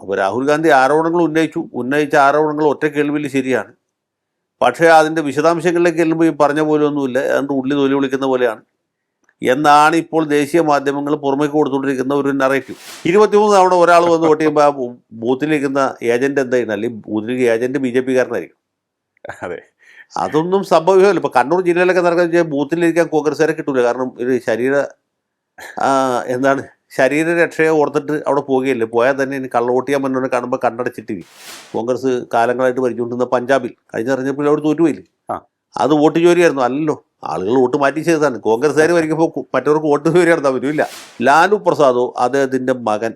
അപ്പോൾ രാഹുൽ ഗാന്ധി ആരോപണങ്ങൾ ഉന്നയിച്ച ആരോപണങ്ങൾ ഒറ്റ കേൾവിയിൽ ശരിയാണ്. പക്ഷേ അതിൻ്റെ വിശദാംശങ്ങളിലേക്ക് ചെല്ലുമ്പോൾ ഈ പറഞ്ഞ പോലെ ഒന്നുമില്ല, അതുകൊണ്ട് ഉള്ളി തൊലി വിളിക്കുന്ന പോലെയാണ് എന്നാണ് ഇപ്പോൾ ദേശീയ മാധ്യമങ്ങൾ പുറമേക്ക് കൊടുത്തുകൊണ്ടിരിക്കുന്ന ഒരു നറേറ്റീവ്. 23 തവണ ഒരാൾ വന്ന് വോട്ട് ചെയ്യുമ്പോൾ ആ ബൂത്തിലിരിക്കുന്ന ഏജൻറ്റ് എന്തായിരുന്നു, അല്ലെങ്കിൽ ബൂത്തിലേക്ക് ഏജൻറ്റ് BJP കാരനായിരിക്കും. അതെ, അതൊന്നും സംഭവിക്കില്ല. ഇപ്പോൾ കണ്ണൂർ ജില്ലയിലൊക്കെ നടക്കുന്ന ബൂത്തിലിരിക്കാൻ കോൺഗ്രസ്സുകാരെ കിട്ടൂല. കാരണം ഒരു ശരീരരക്ഷയെ ഓർത്തിട്ട് അവിടെ പോവുകയില്ല. പോയാൽ തന്നെ ഇനി കള്ളവോട്ട് ചെയ്യാൻ മുന്നോട്ട് കാണുമ്പോൾ കണ്ണടച്ചിട്ടിരിക്കും. കോൺഗ്രസ് കാലങ്ങളായിട്ട് ഭരിച്ചുകൊണ്ടിരുന്ന പഞ്ചാബിൽ കഴിഞ്ഞ തെരഞ്ഞെടുപ്പിൽ അവിടെ തോറ്റുപോയില്ലേ? അത് വോട്ട് ചോരിയായിരുന്നു. അല്ലല്ലോ, ആളുകൾ വോട്ട് മാറ്റി ചെയ്തതാണ്. കോൺഗ്രസ്സുകാർ ഭരിക്കുമ്പോൾ മറ്റവർക്ക് വോട്ട് ചോരി നടത്താൻ പറ്റില്ല. ലാലു പ്രസാദോ അദ്ദേഹത്തിൻ്റെ മകൻ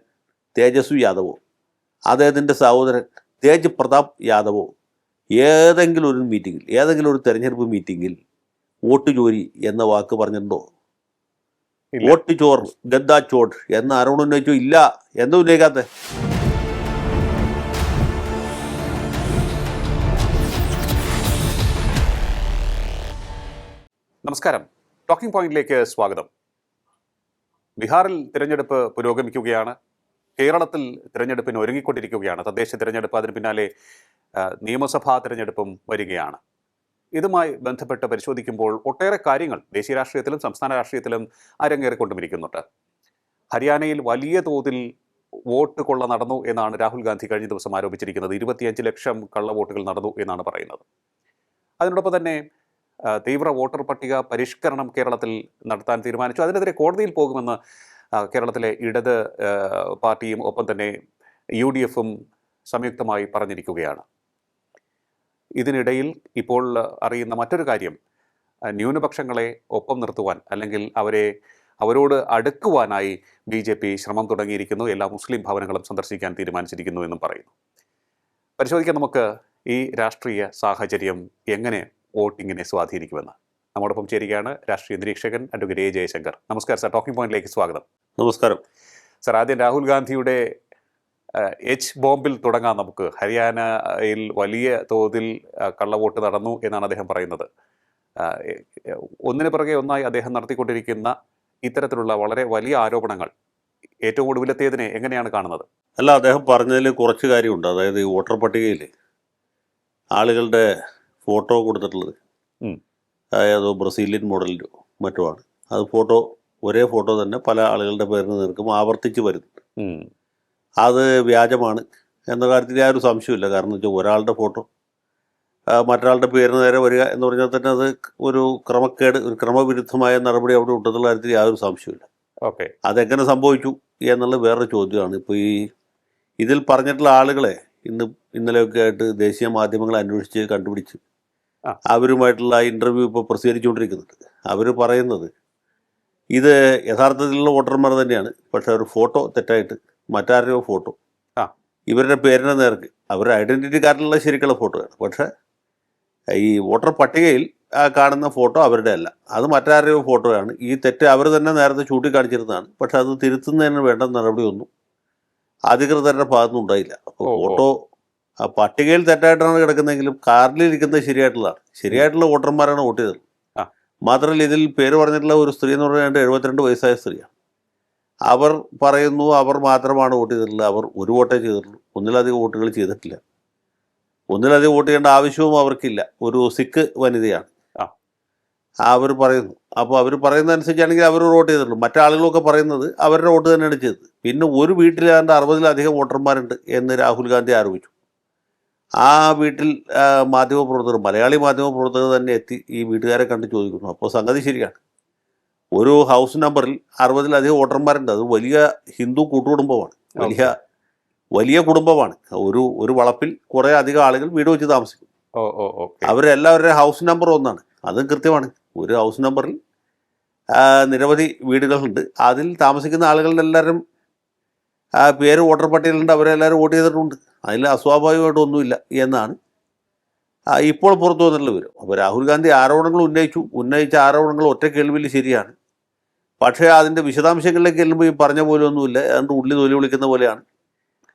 തേജസ്വി യാദവോ അദ്ദേഹത്തിൻ്റെ സഹോദരൻ തേജ് പ്രതാപ് യാദവോ ഏതെങ്കിലും ഒരു മീറ്റിങ്ങിൽ, ഏതെങ്കിലും ഒരു തെരഞ്ഞെടുപ്പ് മീറ്റിങ്ങിൽ വോട്ട് ചോരി എന്ന വാക്ക് പറഞ്ഞിട്ടുണ്ടോ? വോട്ട് ചോർ, ഗദ്ദാ ചോർ എന്ന് ആരോടും ഉന്നയിച്ചു? ഇല്ല. എന്താ ഉന്നയിക്കാത്ത? നമസ്കാരം. ടോക്കിംഗ് പോയിന്റിലേക്ക് സ്വാഗതം. ബീഹാറിൽ തിരഞ്ഞെടുപ്പ് പുരോഗമിക്കുകയാണ്. കേരളത്തിൽ തിരഞ്ഞെടുപ്പിന് ഒരുങ്ങിക്കൊണ്ടിരിക്കുകയാണ്. തദ്ദേശ തിരഞ്ഞെടുപ്പ്, അതിന് പിന്നാലെ നിയമസഭാ തിരഞ്ഞെടുപ്പും വരികയാണ്. ഇതുമായി ബന്ധപ്പെട്ട് പരിശോധിക്കുമ്പോൾ ഒട്ടേറെ കാര്യങ്ങൾ ദേശീയ രാഷ്ട്രീയത്തിലും സംസ്ഥാന രാഷ്ട്രീയത്തിലും അരങ്ങേറിക്കൊണ്ടുമിരിക്കുന്നുണ്ട്. ഹരിയാനയിൽ വലിയ തോതിൽ വോട്ട് കൊള്ള നടന്നു എന്നാണ് രാഹുൽ ഗാന്ധി കഴിഞ്ഞ ദിവസം ആരോപിച്ചിരിക്കുന്നത്. 25 ലക്ഷം കള്ളവോട്ടുകൾ നടന്നു എന്നാണ് പറയുന്നത്. അതിനോടൊപ്പം തന്നെ തീവ്ര വോട്ടർ പട്ടിക പരിഷ്കരണം കേരളത്തിൽ നടത്താൻ തീരുമാനിച്ചു. അതിനെതിരെ കോടതിയിൽ പോകുമെന്ന് കേരളത്തിലെ ഇടത് പാർട്ടിയും ഒപ്പം തന്നെ UDFും സംയുക്തമായി പറഞ്ഞിരിക്കുകയാണ്. ഇതിനിടയിൽ ഇപ്പോൾ അറിയുന്ന മറ്റൊരു കാര്യം, ന്യൂനപക്ഷങ്ങളെ ഒപ്പം നിർത്തുവാൻ അല്ലെങ്കിൽ അവരോട് അടുക്കുവാനായി BJP ശ്രമം തുടങ്ങിയിരിക്കുന്നു. എല്ലാ മുസ്ലിം ഭവനങ്ങളും സന്ദർശിക്കാൻ തീരുമാനിച്ചിരിക്കുന്നു എന്നും പറയുന്നു. പരിശോധിക്കാൻ നമുക്ക് ഈ രാഷ്ട്രീയ സാഹചര്യം എങ്ങനെ വോട്ടിങ്ങിനെ സ്വാധീനിക്കുമെന്ന്. നമ്മോടൊപ്പം ചേരുകയാണ് രാഷ്ട്രീയ നിരീക്ഷകൻ അഡ്വക്കേറ്റ് A. ജയശങ്കർ. നമസ്കാരം സാർ, ടോക്കിംഗ് പോയിന്റിലേക്ക് സ്വാഗതം. നമസ്കാരം സാർ. ആദ്യം രാഹുൽ ഗാന്ധിയുടെ ബോംബിൽ തുടങ്ങാം നമുക്ക്. ഹരിയാനയിൽ വലിയ തോതിൽ കള്ളവോട്ട് നടന്നു എന്നാണ് അദ്ദേഹം പറയുന്നത്. ഒന്നിനു പുറകെ ഒന്നായി അദ്ദേഹം നടത്തിക്കൊണ്ടിരിക്കുന്ന ഇത്തരത്തിലുള്ള വളരെ വലിയ ആരോപണങ്ങൾ, ഏറ്റവും ഒടുവിലെത്തിയതിനെ എങ്ങനെയാണ് കാണുന്നത്? അല്ല, അദ്ദേഹം പറഞ്ഞതിൽ കുറച്ച് കാര്യമുണ്ട്. അതായത് ഈ വോട്ടർ പട്ടികയിൽ ആളുകളുടെ ഫോട്ടോ കൊടുത്തിട്ടുള്ളത് ഏതോ ബ്രസീലിയൻ മോഡലിലോ മറ്റുമാണ്. അത് ഒരേ ഫോട്ടോ തന്നെ പല ആളുകളുടെ പേരിന് നേർക്കും ആവർത്തിച്ച് വരുന്നുണ്ട്. അത് വ്യാജമാണ് എന്ന കാര്യത്തിൽ യാതൊരു സംശയമില്ല. കാരണം എന്ന് വെച്ചാൽ ഒരാളുടെ ഫോട്ടോ മറ്റൊരാളുടെ പേരിന് നേരെ വരിക എന്ന് പറഞ്ഞാൽ തന്നെ അത് ഒരു ക്രമക്കേട്, ഒരു ക്രമവിരുദ്ധമായ നടപടി അവിടെ ഉണ്ടെന്നുള്ള കാര്യത്തിൽ യാതൊരു സംശയമില്ല. അതെങ്ങനെ സംഭവിച്ചു എന്നുള്ളത് വേറൊരു ചോദ്യമാണ്. ഇപ്പോൾ ഇതിൽ പറഞ്ഞിട്ടുള്ള ആളുകളെ ഇന്നലെയൊക്കെ ആയിട്ട് ദേശീയ മാധ്യമങ്ങൾ അന്വേഷിച്ച് കണ്ടുപിടിച്ച് അവരുമായിട്ടുള്ള ഇൻ്റർവ്യൂ ഇപ്പോൾ പ്രസിദ്ധീകരിച്ചുകൊണ്ടിരിക്കുന്നുണ്ട്. അവർ പറയുന്നത് ഇത് യഥാർത്ഥത്തിലുള്ള വോട്ടർമാർ തന്നെയാണ്. പക്ഷേ ഒരു ഫോട്ടോ തെറ്റായിട്ട് മറ്റാരുടെയോ ഫോട്ടോ ഇവരുടെ പേരിൻ്റെ നേർക്ക് അവരുടെ ഐഡൻറ്റിറ്റി കാർഡിലുള്ള ശരിക്കുള്ള ഫോട്ടോയാണ്. പക്ഷേ ഈ വോട്ടർ പട്ടികയിൽ കാണുന്ന ഫോട്ടോ അവരുടെ അല്ല, അത് മറ്റാരുടെയോ ഫോട്ടോയാണ്. ഈ തെറ്റ് അവർ തന്നെ നേരത്തെ ചൂണ്ടിക്കാണിച്ചിരുന്നതാണ്. പക്ഷെ അത് തിരുത്തുന്നതിന് വേണ്ട നടപടിയൊന്നും അധികൃതരുടെ ഭാഗത്തുനിന്ന് ഉണ്ടായില്ല. അപ്പോൾ ഫോട്ടോ പട്ടികയിൽ തെറ്റായിട്ടാണ് കിടക്കുന്നതെങ്കിലും കാർഡിലിരിക്കുന്നത് ശരിയായിട്ടുള്ള വോട്ടർമാരാണ് വോട്ട് ചെയ്തത്. മാത്രമല്ല, ഇതിൽ പേര് പറഞ്ഞിട്ടുള്ള ഒരു സ്ത്രീ എന്ന് പറഞ്ഞാൽ 72 വയസ്സായ സ്ത്രീയാണ്. അവർ പറയുന്നു അവർ മാത്രമാണ് വോട്ട് ചെയ്തിട്ടുള്ളത്. അവർ ഒരു വോട്ടേ ചെയ്തിട്ടുള്ളൂ, ഒന്നിലധികം വോട്ടുകൾ ചെയ്തിട്ടില്ല. ഒന്നിലധികം വോട്ട് ചെയ്യേണ്ട ആവശ്യവും അവർക്കില്ല. ഒരു സിഖ് വനിതയാണ് അവർ പറയുന്നു. അപ്പോൾ അവർ പറയുന്നതനുസരിച്ചാണെങ്കിൽ അവർ വോട്ട് ചെയ്തിട്ടുള്ളൂ. മറ്റാളുകളൊക്കെ പറയുന്നത് അവരുടെ വോട്ട് തന്നെയാണ് ചെയ്തത്. പിന്നെ ഒരു വീട്ടിൽ ഏതാണ്ട് 60-ലധികം വോട്ടർമാരുണ്ട് എന്ന് രാഹുൽ ഗാന്ധി ആരോപിച്ചു. ആ വീട്ടിൽ മാധ്യമപ്രവർത്തകർ, മലയാളി മാധ്യമപ്രവർത്തകർ തന്നെ എത്തി ഈ വീട്ടുകാരെ കണ്ട് ചോദിക്കുന്നു. അപ്പോൾ സംഗതി ശരിയാണ്. ഒരു ഹൗസ് നമ്പറിൽ 60-ലധികം വോട്ടർമാരുണ്ട്. അത് വലിയ ഹിന്ദു കൂട്ടുകുടുംബമാണ്, വലിയ കുടുംബമാണ്. ഒരു വളപ്പിൽ കുറേ അധികം ആളുകൾ വീട് വെച്ച് താമസിക്കും. അവരെല്ലാവരുടെ ഹൗസ് നമ്പർ ഒന്നാണ്, അതും കൃത്യമാണ്. ഒരു ഹൗസ് നമ്പറിൽ നിരവധി വീടുകളുണ്ട്. അതിൽ താമസിക്കുന്ന ആളുകളുടെ എല്ലാവരും പേര് വോട്ടർ പട്ടികയിലുണ്ട്. അവരെല്ലാവരും വോട്ട് ചെയ്തിട്ടുണ്ട്. അതിൽ അസ്വാഭാവികമായിട്ടൊന്നുമില്ല എന്നാണ് ഇപ്പോൾ പുറത്തു വന്നിട്ടുള്ള വിവരം. അപ്പോൾ രാഹുൽ ഗാന്ധി ആരോപണങ്ങൾ ഉന്നയിച്ച ആരോപണങ്ങൾ ഒറ്റ കേൾവിയിൽ ശരിയാണ്. പക്ഷേ അതിൻ്റെ വിശദാംശങ്ങളിലേക്ക് ചെല്ലുമ്പോൾ ഈ പറഞ്ഞ പോലെ ഒന്നുമില്ല, അതുകൊണ്ട് ഉള്ളി തൊലി വിളിക്കുന്ന പോലെയാണ്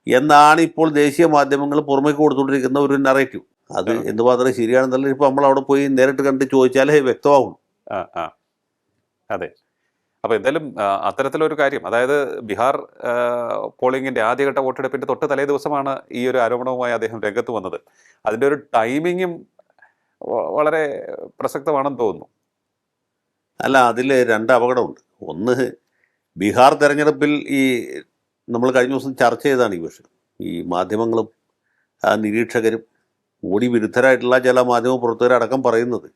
എന്നാണ് ഇപ്പോൾ ദേശീയ മാധ്യമങ്ങൾ പുറമേക്ക് കൊടുത്തുകൊണ്ടിരിക്കുന്ന ഒരു നറേറ്റീവ്. അത് എന്തുമാത്രം ശരിയാണെന്നുള്ളത് ഇപ്പോൾ നമ്മൾ അവിടെ പോയി നേരിട്ട് കണ്ട് ചോദിച്ചാലേ വ്യക്തമാവുള്ളൂ. അതെ, അപ്പോൾ എന്തായാലും അത്തരത്തിലൊരു കാര്യം, അതായത് ബീഹാർ പോളിംഗിന്റെ ആദ്യഘട്ട വോട്ടെടുപ്പിന്റെ തൊട്ട് തലേ ദിവസമാണ് ഈ ഒരു ആരോപണവുമായി അദ്ദേഹം രംഗത്ത് വന്നത്. അതിന്റെ ഒരു ടൈമിങ്ങും വളരെ പ്രസക്തമാണെന്ന് തോന്നുന്നു. അല്ല, അതിൽ രണ്ട് അപകടമുണ്ട്. ഒന്ന്, ബീഹാർ തെരഞ്ഞെടുപ്പിൽ ഈ നമ്മൾ കഴിഞ്ഞ ദിവസം ചർച്ച ചെയ്തതാണ് ഈ വിഷയം. ഈ മാധ്യമങ്ങളും നിരീക്ഷകരും മോഡി വിരുദ്ധരായിട്ടുള്ള ചില മാധ്യമ പ്രവർത്തകരടക്കം പറയുന്നത്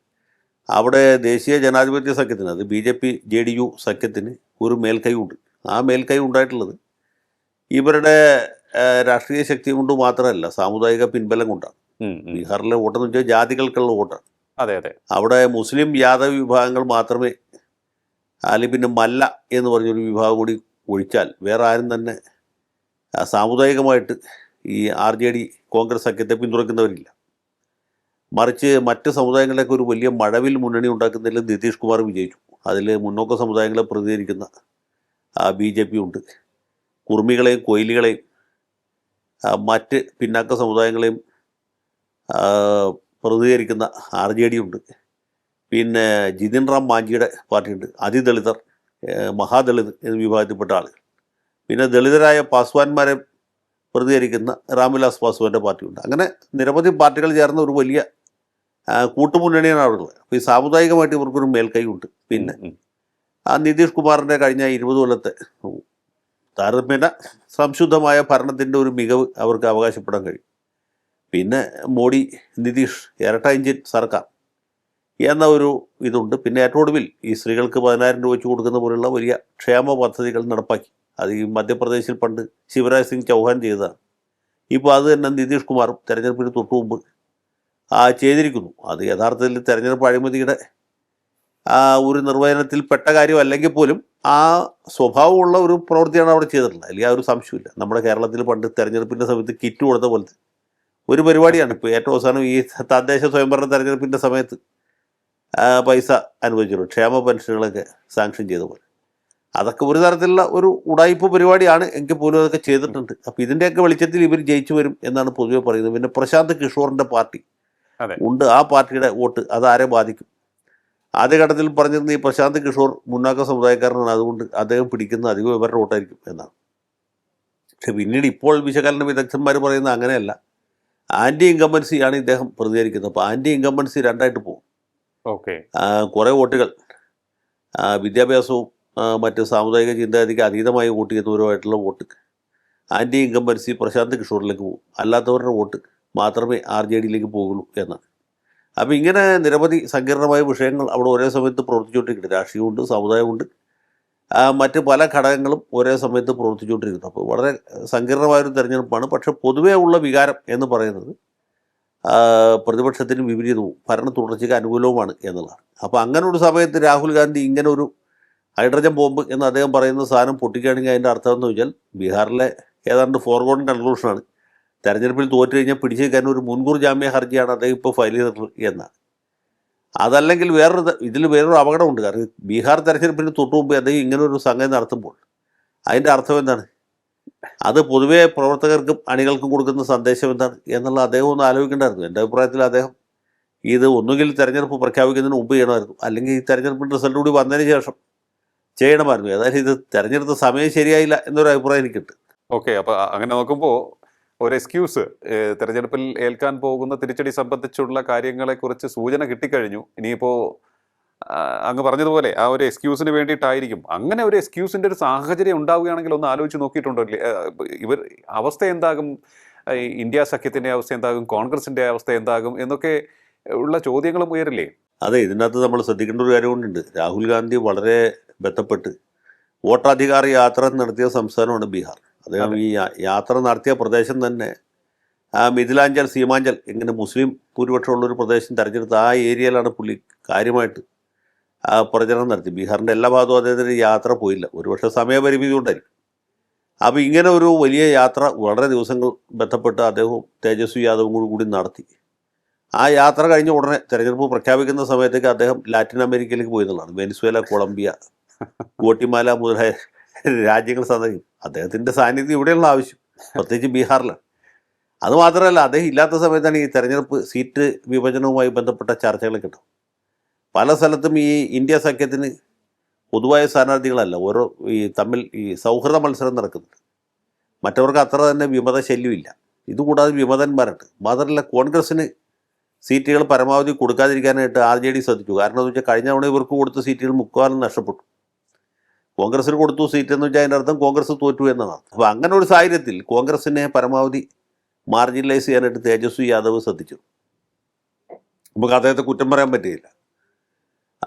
അവിടെ ദേശീയ ജനാധിപത്യ സഖ്യത്തിന്, അത് BJP JDU സഖ്യത്തിന് ഒരു മേൽക്കൈ ഉണ്ട്. ആ മേൽക്കൈ ഉണ്ടായിട്ടുള്ളത് ഇവരുടെ രാഷ്ട്രീയ ശക്തി കൊണ്ട് മാത്രമല്ല, സാമുദായിക പിൻബലം കൊണ്ടാണ്. ബീഹാറിലെ വോട്ടെന്ന് വെച്ചാൽ ജാതികൾക്കുള്ള വോട്ടാണ്. അതെ അതെ. അവിടെ മുസ്ലിം യാദവ് വിഭാഗങ്ങൾ മാത്രമേ, അല്ലെങ്കിൽ പിന്നെ മല്ല എന്ന് പറഞ്ഞൊരു വിഭാഗം കൂടി ഒഴിച്ചാൽ വേറെ ആരും തന്നെ സാമുദായികമായിട്ട് ഈ RJD കോൺഗ്രസ് സഖ്യത്തെ പിന്തുണയ്ക്കുന്നവരില്ല. മറിച്ച് മറ്റ് സമുദായങ്ങളിലേക്ക് ഒരു വലിയ മഴവിൽ മുന്നണി ഉണ്ടാക്കുന്നതിൽ നിതീഷ് കുമാർ വിജയിച്ചു. അതിൽ മുന്നോക്ക സമുദായങ്ങളെ പ്രതിനിധീകരിക്കുന്ന BJP ഉണ്ട്, കുർമികളെയും കൊയിലികളെയും മറ്റ് പിന്നാക്ക സമുദായങ്ങളെയും പ്രതിനിധീകരിക്കുന്ന RJD ഉണ്ട്, പിന്നെ ജിതിൻ റാം മാഞ്ചിയുടെ പാർട്ടിയുണ്ട്, അതിദളിതർ, മഹാദളിത് എന്ന വിഭാഗത്തിൽപ്പെട്ട ആളുകൾ, പിന്നെ ദളിതരായ പാസ്വാന്മാരെ പ്രതികരിക്കുന്ന രാംവിലാസ് പാസ്വാന്റെ പാർട്ടിയുണ്ട്. അങ്ങനെ നിരവധി പാർട്ടികൾ ചേർന്ന ഒരു വലിയ കൂട്ടുമുന്നണിയാണ് അവിടെ ഉള്ളത്. അപ്പോൾ ഈ സാമുദായികമായിട്ട് ഇവർക്കൊരു മേൽക്കൈ ഉണ്ട്. പിന്നെ നിതീഷ് കുമാറിൻ്റെ കഴിഞ്ഞ 20 കൊല്ലത്തെ താരതമ്യേന സംശുദ്ധമായ ഭരണത്തിൻ്റെ ഒരു മികവ് അവർക്ക് അവകാശപ്പെടാൻ കഴിയും. പിന്നെ മോഡി നിതീഷ് ഇരട്ട എഞ്ചിൻ സർക്കാർ എന്ന ഒരു ഇതുണ്ട്. പിന്നെ ഏറ്റവും ഒടുവിൽ ഈ സ്ത്രീകൾക്ക് 10,000 രൂപ വെച്ച് കൊടുക്കുന്ന പോലുള്ള വലിയ ക്ഷേമ പദ്ധതികൾ നടപ്പാക്കി. അത് ഈ മധ്യപ്രദേശിൽ പണ്ട് ശിവരാജ് സിംഗ് ചൗഹാൻ ചെയ്തതാണ്. ഇപ്പോൾ അത് തന്നെ നിതീഷ് കുമാറും തെരഞ്ഞെടുപ്പിന് തൊട്ടു മുമ്പ് ചെയ്തിരിക്കുന്നു. അത് യഥാർത്ഥത്തിൽ തെരഞ്ഞെടുപ്പ് അഴിമതിയുടെ ഒരു നിർവചനത്തിൽ പെട്ട കാര്യമല്ലെങ്കിൽ പോലും ആ സ്വഭാവമുള്ള ഒരു പ്രവൃത്തിയാണ് അവിടെ ചെയ്തിട്ടുള്ളത്. അല്ലെങ്കിൽ ആ ഒരു സംശയമില്ല. നമ്മുടെ കേരളത്തിൽ പണ്ട് തെരഞ്ഞെടുപ്പിൻ്റെ സമയത്ത് കിറ്റ് കൊടുത്ത പോലത്തെ ഒരു പരിപാടിയാണ് ഇപ്പോൾ ഏറ്റവും അവസാനം ഈ തദ്ദേശ സ്വയംഭരണ തെരഞ്ഞെടുപ്പിൻ്റെ സമയത്ത് പൈസ അനുവദിച്ചുള്ളൂ, ക്ഷേമ പെൻഷനുകളൊക്കെ സാങ്ഷൻ ചെയ്ത പോലെ. അതൊക്കെ ഒരു തരത്തിലുള്ള ഒരു ഉടായ്പ പരിപാടിയാണ്, എങ്കിൽ പോലും അതൊക്കെ ചെയ്തിട്ടുണ്ട്. അപ്പോൾ ഇതിൻ്റെയൊക്കെ വെളിച്ചത്തിൽ ഇവർ ജയിച്ചു വരും എന്നാണ് പൊതുവെ പറയുന്നത്. പിന്നെ പ്രശാന്ത് കിഷോറിൻ്റെ പാർട്ടി ഉണ്ട്, ആ പാർട്ടിയുടെ വോട്ട് അതാരെ ബാധിക്കും? ആദ്യഘട്ടത്തിൽ പറഞ്ഞിരുന്ന ഈ പ്രശാന്ത് കിഷോർ മുന്നാക്ക സമുദായക്കാരനാണ്, അതുകൊണ്ട് അദ്ദേഹം പിടിക്കുന്ന അധികം ഇവരുടെ വോട്ടായിരിക്കും എന്നാണ്. പക്ഷെ പിന്നീട് ഇപ്പോൾ വിശകലന വിദഗ്ധന്മാർ പറയുന്നത് അങ്ങനെയല്ല, ആൻറ്റി ഇൻകംബൻസിയാണ് ഇദ്ദേഹം പ്രതികരിക്കുന്നത്. അപ്പോൾ ആൻറ്റി ഇൻകംബൻസി രണ്ടായിട്ട് പോകും. കുറേ വോട്ടുകൾ വിദ്യാഭ്യാസവും മറ്റ് സാമുദായിക ചിന്താഗതിക്ക് അതീതമായി വോട്ട് ചെയ്യുന്നവരുമായിട്ടുള്ള വോട്ട് ആൻറ്റി ഇൻകംബൻസി പ്രശാന്ത് കിഷോറിലേക്ക് പോകും, അല്ലാത്തവരുടെ വോട്ട് മാത്രമേ RJDയിലേക്ക് പോകുള്ളൂ എന്നാണ്. അപ്പോൾ ഇങ്ങനെ നിരവധി സങ്കീർണമായ വിഷയങ്ങൾ അവിടെ ഒരേ സമയത്ത് പ്രവർത്തിച്ചുകൊണ്ടിരിക്കുന്നുണ്ട്. രാഷ്ട്രീയമുണ്ട്, സമുദായമുണ്ട്, മറ്റ് പല ഘടകങ്ങളും ഒരേ സമയത്ത് പ്രവർത്തിച്ചുകൊണ്ടിരിക്കുന്നു. അപ്പോൾ വളരെ സങ്കീർണമായൊരു തെരഞ്ഞെടുപ്പാണ്. പക്ഷേ പൊതുവേ ഉള്ള വികാരം എന്ന് പറയുന്നത് പ്രതിപക്ഷത്തിന് വിപരീതവും ഭരണ തുടർച്ചയ്ക്ക് അനുകൂലവുമാണ് എന്നുള്ളതാണ്. അപ്പോൾ അങ്ങനെ ഒരു സമയത്ത് രാഹുൽ ഗാന്ധി ഇങ്ങനെ ഒരു ഹൈഡ്രജൻ ബോംബ് എന്ന് അദ്ദേഹം പറയുന്ന സാധനം പൊട്ടിക്കുകയാണെങ്കിൽ അതിൻ്റെ അർത്ഥം എന്ന് വെച്ചാൽ ബീഹാറിലെ ഏതാണ്ട് ഫോർഗോൺ കൺക്ലൂഷനാണ്, തെരഞ്ഞെടുപ്പിൽ തോറ്റു കഴിഞ്ഞാൽ പിടിച്ചു വയ്ക്കാൻ ഒരു മുൻകൂർ ജാമ്യ ഹർജിയാണ് അദ്ദേഹം ഇപ്പോൾ ഫയൽ ചെയ്തിട്ടുള്ളത് എന്നാണ്. അതല്ലെങ്കിൽ ഇതിൽ വേറൊരു അപകടമുണ്ട്. കാരണം ബീഹാർ തെരഞ്ഞെടുപ്പിന് തൊട്ടു മുമ്പ് അദ്ദേഹം ഇങ്ങനൊരു സംഗതി നടത്തുമ്പോൾ അതിൻ്റെ അർത്ഥം എന്താണ്? അത് പൊതുവേ പ്രവർത്തകർക്കും അണികൾക്കും കൊടുക്കുന്ന സന്ദേശം എന്താണ് എന്നുള്ള അദ്ദേഹം ഒന്ന് ആലോചിക്കേണ്ടായിരുന്നു. എൻ്റെ അഭിപ്രായത്തിൽ അദ്ദേഹം ഇത് ഒന്നുകിൽ തെരഞ്ഞെടുപ്പ് പ്രഖ്യാപിക്കുന്നതിന് മുമ്പ് ചെയ്യണമായിരുന്നു, അല്ലെങ്കിൽ ഈ തെരഞ്ഞെടുപ്പിൻ്റെ റിസൾട്ട് കൂടി വന്നതിന് ശേഷം ചെയ്യണമായിരുന്നു. ഏതായാലും ഇത് തെരഞ്ഞെടുത്ത സമയം ശരിയായില്ല എന്നൊരു അഭിപ്രായം എനിക്കുണ്ട്. അപ്പോൾ അങ്ങനെ നോക്കുമ്പോൾ ഒരു എക്സ്ക്യൂസ്, തെരഞ്ഞെടുപ്പിൽ ഏൽക്കാൻ പോകുന്ന തിരിച്ചടി സംബന്ധിച്ചുള്ള കാര്യങ്ങളെക്കുറിച്ച് സൂചന കിട്ടിക്കഴിഞ്ഞു. ഇനിയിപ്പോൾ അങ്ങ് പറഞ്ഞതുപോലെ ആ ഒരു എക്സ്ക്യൂസിന് വേണ്ടിയിട്ടായിരിക്കും. അങ്ങനെ ഒരു എക്സ്ക്യൂസിൻ്റെ ഒരു സാഹചര്യം ഉണ്ടാവുകയാണെങ്കിൽ ഒന്ന് ആലോചിച്ച് നോക്കിയിട്ടുണ്ടോ? ഇവർ അവസ്ഥ എന്താകും, ഇന്ത്യ സഖ്യത്തിൻ്റെ അവസ്ഥ എന്താകും, കോൺഗ്രസിൻ്റെ അവസ്ഥ എന്താകും എന്നൊക്കെ ഉള്ള ചോദ്യങ്ങളും ഉയരില്ലേ? അതെ, ഇതിനകത്ത് നമ്മൾ ശ്രദ്ധിക്കേണ്ട ഒരു കാര്യം കൊണ്ടുണ്ട്. രാഹുൽ ഗാന്ധി വളരെ ബന്ധപ്പെട്ട് വോട്ടധികാര യാത്ര നടത്തിയ സംസ്ഥാനമാണ് ബീഹാർ. അദ്ദേഹം ഈ യാത്ര നടത്തിയ പ്രദേശം തന്നെ മിഥിലാഞ്ചൽ, സീമാഞ്ചൽ, ഇങ്ങനെ മുസ്ലിം ഭൂരിപക്ഷമുള്ളൊരു പ്രദേശം തിരഞ്ഞെടുത്ത് ആ ഏരിയയിലാണ് പുള്ളി കാര്യമായിട്ട് പ്രചരണം നടത്തി. ബീഹാറിൻ്റെ എല്ലാ ഭാഗത്തും അദ്ദേഹത്തിന് യാത്ര പോയില്ല, ഒരുപക്ഷെ സമയപരിമിതി ഉണ്ടായിരിക്കും. അപ്പോൾ ഇങ്ങനെ ഒരു വലിയ യാത്ര വളരെ ദിവസങ്ങൾ ബന്ധപ്പെട്ട് അദ്ദേഹവും തേജസ്വി യാദവും കൂടി നടത്തി. ആ യാത്ര കഴിഞ്ഞ ഉടനെ തെരഞ്ഞെടുപ്പ് പ്രഖ്യാപിക്കുന്ന സമയത്തേക്ക് അദ്ദേഹം ലാറ്റിൻ അമേരിക്കയിലേക്ക് പോയി എന്നുള്ളതാണ്. വെനിസ്വേല, കൊളംബിയ, ഗോട്ടിമാല മുതലായ രാജ്യങ്ങൾ സന്ദർശിക്കും. അദ്ദേഹത്തിൻ്റെ സാന്നിധ്യം ഇവിടെയുള്ള ആവശ്യം, പ്രത്യേകിച്ച് ബീഹാറിലാണ്. അതുമാത്രമല്ല, അദ്ദേഹം ഇല്ലാത്ത സമയത്താണ് ഈ തെരഞ്ഞെടുപ്പ് സീറ്റ് വിഭജനവുമായി ബന്ധപ്പെട്ട ചർച്ചകളൊക്കെ ഉണ്ടാവും. പല സ്ഥലത്തും ഈ ഇന്ത്യ സഖ്യത്തിന് പൊതുവായ സ്ഥാനാർത്ഥികളല്ല, ഓരോ ഈ തമ്മിൽ ഈ സൗഹൃദ മത്സരം നടക്കുന്നുണ്ട്. മറ്റവർക്ക് അത്ര തന്നെ വിമത ശല്യമില്ല. ഇതുകൂടാതെ വിമതന്മാരുണ്ട്. മാത്രമല്ല കോൺഗ്രസ്സിന് സീറ്റുകൾ പരമാവധി കൊടുക്കാതിരിക്കാനായിട്ട് RJD ശ്രദ്ധിച്ചു. കാരണം എന്ന് വെച്ചാൽ കഴിഞ്ഞ തവണ ഇവർക്ക് കൊടുത്ത സീറ്റുകൾ മുക്കാലും നഷ്ടപ്പെട്ടു. കോൺഗ്രസ്സിന് കൊടുത്തു സീറ്റ് എന്ന് വെച്ചാൽ അതിൻ്റെ അർത്ഥം കോൺഗ്രസ് തോറ്റു എന്നാണ്. അപ്പോൾ അങ്ങനെ ഒരു സാഹചര്യത്തിൽ കോൺഗ്രസിനെ പരമാവധി മാർജിനലൈസ് ചെയ്യാനായിട്ട് തേജസ്വി യാദവ് ശ്രദ്ധിച്ചു. നമുക്ക് അദ്ദേഹത്തെ കുറ്റം പറയാൻ പറ്റുകയില്ല.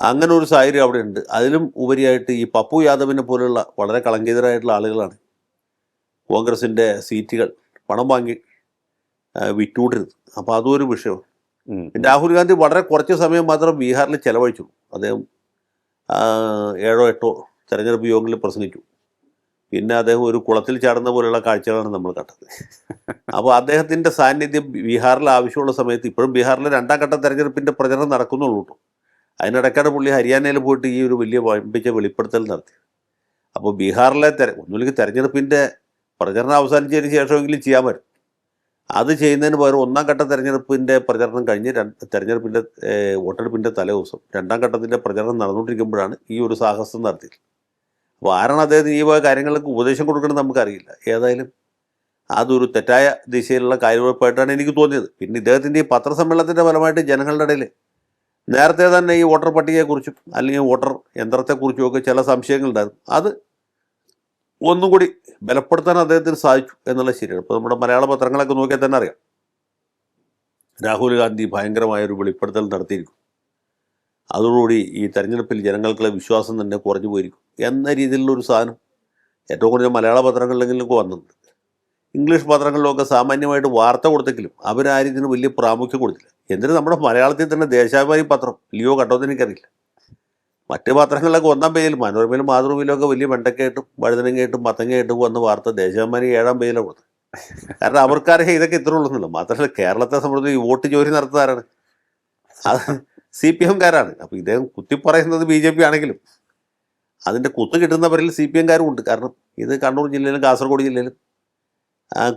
അങ്ങനെ ഒരു സാഹചര്യം അവിടെ ഉണ്ട്. അതിലും ഉപരിയായിട്ട് ഈ പപ്പു യാദവിനെ പോലുള്ള വളരെ കളങ്കിതരായിട്ടുള്ള ആളുകളാണ് കോൺഗ്രസിൻ്റെ സീറ്റുകൾ പണം വാങ്ങി വിറ്റുകൊണ്ടിരുന്നത്. അപ്പോൾ അതും ഒരു വിഷയമാണ്. രാഹുൽ ഗാന്ധി വളരെ കുറച്ച് സമയം മാത്രം ബീഹാറിൽ ചെലവഴിച്ചു. അദ്ദേഹം 7 8 തെരഞ്ഞെടുപ്പ് യോഗങ്ങളിൽ പ്രസംഗിച്ചു. പിന്നെ അദ്ദേഹം ഒരു കുളത്തിൽ ചാടുന്ന പോലെയുള്ള കാഴ്ചകളാണ് നമ്മൾ കണ്ടത്. അപ്പോൾ അദ്ദേഹത്തിൻ്റെ സാന്നിധ്യം ബീഹാറിൽ ആവശ്യമുള്ള സമയത്ത്, ഇപ്പോഴും ബീഹാറിലെ 2ാം ഘട്ട തെരഞ്ഞെടുപ്പിൻ്റെ പ്രചരണം നടക്കുന്നുള്ളൂ കേട്ടോ. അതിനിടയ്ക്കാണ് പുള്ളി ഹരിയാനയിൽ പോയിട്ട് ഈ ഒരു വലിയ വമ്പിച്ച വെളിപ്പെടുത്തൽ നടത്തി. അപ്പോൾ ബീഹാറിലെ ഒന്നുമില്ലെങ്കിൽ തെരഞ്ഞെടുപ്പിൻ്റെ പ്രചരണം അവസാനിച്ചതിന് ശേഷമെങ്കിലും ചെയ്യാൻ പറ്റും. അത് ചെയ്യുന്നതിന് പകരം 1ാം ഘട്ട തെരഞ്ഞെടുപ്പിൻ്റെ പ്രചരണം കഴിഞ്ഞ് തെരഞ്ഞെടുപ്പിൻ്റെ വോട്ടെടുപ്പിൻ്റെ തലേ ദിവസം 2ാം ഘട്ടത്തിൻ്റെ പ്രചരണം നടന്നുകൊണ്ടിരിക്കുമ്പോഴാണ് ഈ ഒരു സാഹസം നടത്തിയത്. അപ്പോൾ ആരാണ് അദ്ദേഹത്തിന് ഈ കാര്യങ്ങൾക്ക് ഉപദേശം കൊടുക്കണമെന്ന് നമുക്കറിയില്ല. ഏതായാലും അതൊരു തെറ്റായ ദിശയിലുള്ള കാര്യവെപ്പായിട്ടാണ് എനിക്ക് തോന്നിയത്. പിന്നെ ഇദ്ദേഹത്തിൻ്റെ ഈ പത്രസമ്മേളനത്തിൻ്റെ ഫലമായിട്ട് ജനങ്ങളുടെ ഇടയിൽ നേരത്തെ തന്നെ ഈ വോട്ടർ പട്ടികയെക്കുറിച്ചും അല്ലെങ്കിൽ വോട്ടർ യന്ത്രത്തെക്കുറിച്ചും ഒക്കെ ചില സംശയങ്ങളുണ്ടായിരുന്നു. അത് ഒന്നും കൂടി ബലപ്പെടുത്താൻ അദ്ദേഹത്തിന് സാധിച്ചു എന്നുള്ളത് ശരിയാണ്. ഇപ്പോൾ നമ്മുടെ മലയാള പത്രങ്ങളൊക്കെ നോക്കിയാൽ തന്നെ അറിയാം, രാഹുൽ ഗാന്ധി ഭയങ്കരമായൊരു വെളിപ്പെടുത്തൽ നടത്തിയിരിക്കും. അതോടുകൂടി ഈ തെരഞ്ഞെടുപ്പിൽ ജനങ്ങൾക്കുള്ള വിശ്വാസം തന്നെ കുറഞ്ഞു പോയിരിക്കും എന്ന രീതിയിലുള്ളൊരു സാധനം ഏറ്റവും കുറഞ്ഞ മലയാള പത്രങ്ങളിലെങ്കിലൊക്കെ വന്നിട്ടുണ്ട്. ഇംഗ്ലീഷ് പത്രങ്ങളിലൊക്കെ സാമാന്യമായിട്ട് വാർത്ത കൊടുത്തെങ്കിലും അവരാരും ഇതിന് വലിയ പ്രാമുഖ്യം കൊടുത്തില്ല. എന്നിട്ട് നമ്മുടെ മലയാളത്തിൽ തന്നെ ദേശാഭിമാനി പത്രം ലിയോ കട്ടോന്ന് എനിക്കറിയില്ല. മറ്റ് പത്രങ്ങളിലൊക്കെ 1ാം പേജിൽ, മനോരമയിലും മാതൃഭൂമിയിലും ഒക്കെ വലിയ വെണ്ടക്കയായിട്ടും വഴുതനങ്ങയായിട്ടും മത്തങ്ങയായിട്ടും വന്ന വാർത്ത ദേശാഭിമാനി 7ാം പേജിലാണ് കൊടുത്തത്. കാരണം അവർക്കറിയാം ഇതൊക്കെ ഇത്ര ഉള്ളൂന്നല്ലോ. മാത്രമല്ല കേരളത്തെ സംബന്ധിച്ച് ഈ വോട്ട് ചോരി നടത്തുന്നവരാണ്, അത് CPM-കാരാണ്. അപ്പോൾ ഇദ്ദേഹം കുത്തിപ്പറയുന്നത് BJP ആണെങ്കിലും അതിൻ്റെ കുത്ത് കിട്ടുന്നവരിൽ CPM-കാരും ഉണ്ട്. കാരണം ഇത് കണ്ണൂർ ജില്ലയിലും കാസർഗോഡ് ജില്ലയിലും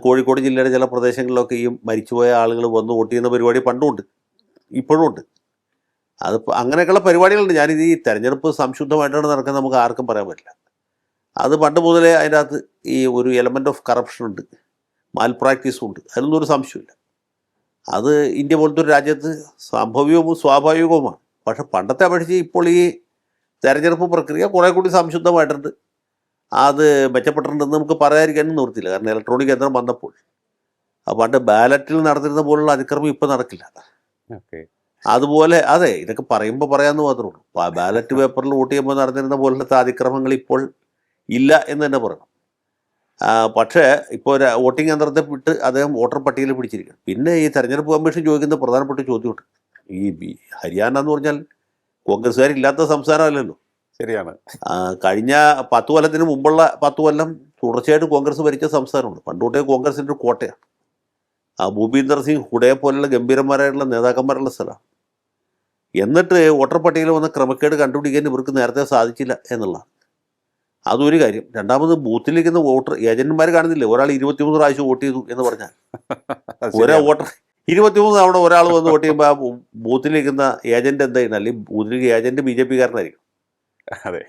കോഴിക്കോട് ജില്ലയുടെ ചില പ്രദേശങ്ങളിലൊക്കെ ഈ മരിച്ചുപോയ ആളുകൾ വന്ന് വോട്ട് ചെയ്യുന്ന പരിപാടി പണ്ടും ഉണ്ട്, ഇപ്പോഴും ഉണ്ട്. അതിപ്പോൾ അങ്ങനെയൊക്കെയുള്ള പരിപാടികളുണ്ട്. ഞാനിത് ഈ തെരഞ്ഞെടുപ്പ് സംശുദ്ധമായിട്ടാണ് നടക്കുന്നത് നമുക്ക് ആർക്കും പറയാൻ പറ്റില്ല. അത് പണ്ട് മുതലേ അതിൻ്റെ അകത്ത് ഈ ഒരു എലമെൻ്റ് ഓഫ് കറപ്ഷൻ ഉണ്ട്, മാൽ പ്രാക്ടീസും ഉണ്ട്, അതിലൊന്നും ഒരു സംശയമില്ല. അത് ഇന്ത്യ പോലത്തെ ഒരു രാജ്യത്ത് സംഭവ്യവും സ്വാഭാവികവുമാണ്. പക്ഷെ പണ്ടത്തെ അപേക്ഷിച്ച് ഇപ്പോൾ ഈ തെരഞ്ഞെടുപ്പ് പ്രക്രിയ കുറേ കൂടി സംശുദ്ധമായിട്ടുണ്ട്, അത് മെച്ചപ്പെട്ടിട്ടുണ്ടെന്ന് നമുക്ക് പറയാതിരിക്കാനും നിവൃത്തിയില്ല. കാരണം ഇലക്ട്രോണിക് യന്ത്രം വന്നപ്പോൾ പണ്ട് ബാലറ്റിൽ നടന്നിരുന്ന പോലുള്ള അതിക്രമം ഇപ്പോൾ നടക്കില്ല. അതുപോലെ അതെ, ഇതൊക്കെ പറയുമ്പോൾ പറയാമെന്ന് മാത്രമേ ഉള്ളൂ. ബാലറ്റ് പേപ്പറിൽ വോട്ട് ചെയ്യുമ്പോൾ നടന്നിരുന്ന പോലത്തെ അതിക്രമങ്ങൾ ഇപ്പോൾ ഇല്ല എന്ന് തന്നെ പറയണം. പക്ഷേ ഇപ്പോൾ വോട്ടിംഗ് യന്ത്രത്തെ വിട്ട് അദ്ദേഹം വോട്ടർ പട്ടികയിൽ പിടിച്ചിരിക്കുകയാണ്. പിന്നെ ഈ തെരഞ്ഞെടുപ്പ് കമ്മീഷൻ ചോദിക്കുന്ന പ്രധാനപ്പെട്ട ചോദ്യമുണ്ട്. ഈ ഹരിയാന എന്ന് പറഞ്ഞാൽ കോൺഗ്രസ്സുകാരില്ലാത്ത സംസ്ഥാനമല്ലല്ലോ. ശരിയാണ്. കഴിഞ്ഞ 10 കൊല്ലത്തിന് മുമ്പുള്ള 10 കൊല്ലം തുടർച്ചയായിട്ട് കോൺഗ്രസ് ഭരിച്ച സംസ്ഥാനമാണ്. പണ്ടുതൊട്ടേ കോൺഗ്രസിൻ്റെ ഒരു കോട്ടയാണ്. ഭൂപീന്ദർ സിംഗ് ഹുഡയെ പോലുള്ള ഗംഭീരന്മാരായിട്ടുള്ള നേതാക്കന്മാരുള്ള സ്ഥലമാണ്. എന്നിട്ട് വോട്ടർ പട്ടികയിൽ വന്ന ക്രമക്കേട് കണ്ടുപിടിക്കാൻ ഇവർക്ക് നേരത്തെ സാധിച്ചില്ല എന്നുള്ളതാണ്. അതൊരു കാര്യം. രണ്ടാമത് ബൂത്തിലിരിക്കുന്ന വോട്ടർ ഏജന്റുമാർ കാണുന്നില്ലേ, ഒരാൾ 23 പ്രാവശ്യം വോട്ട് ചെയ്തു എന്ന് പറഞ്ഞാൽ ഒരേ വോട്ടർ 23 തവണ ഒരാൾ വന്ന് വോട്ട് ചെയ്യുമ്പോൾ ആ ബൂത്തിലിരിക്കുന്ന ഏജന്റ് എന്തായിരുന്നു, അല്ലെങ്കിൽ ബൂത്തിലേക്ക് ഏജന്റ് BJP-കാരനായിരിക്കും. അതെ,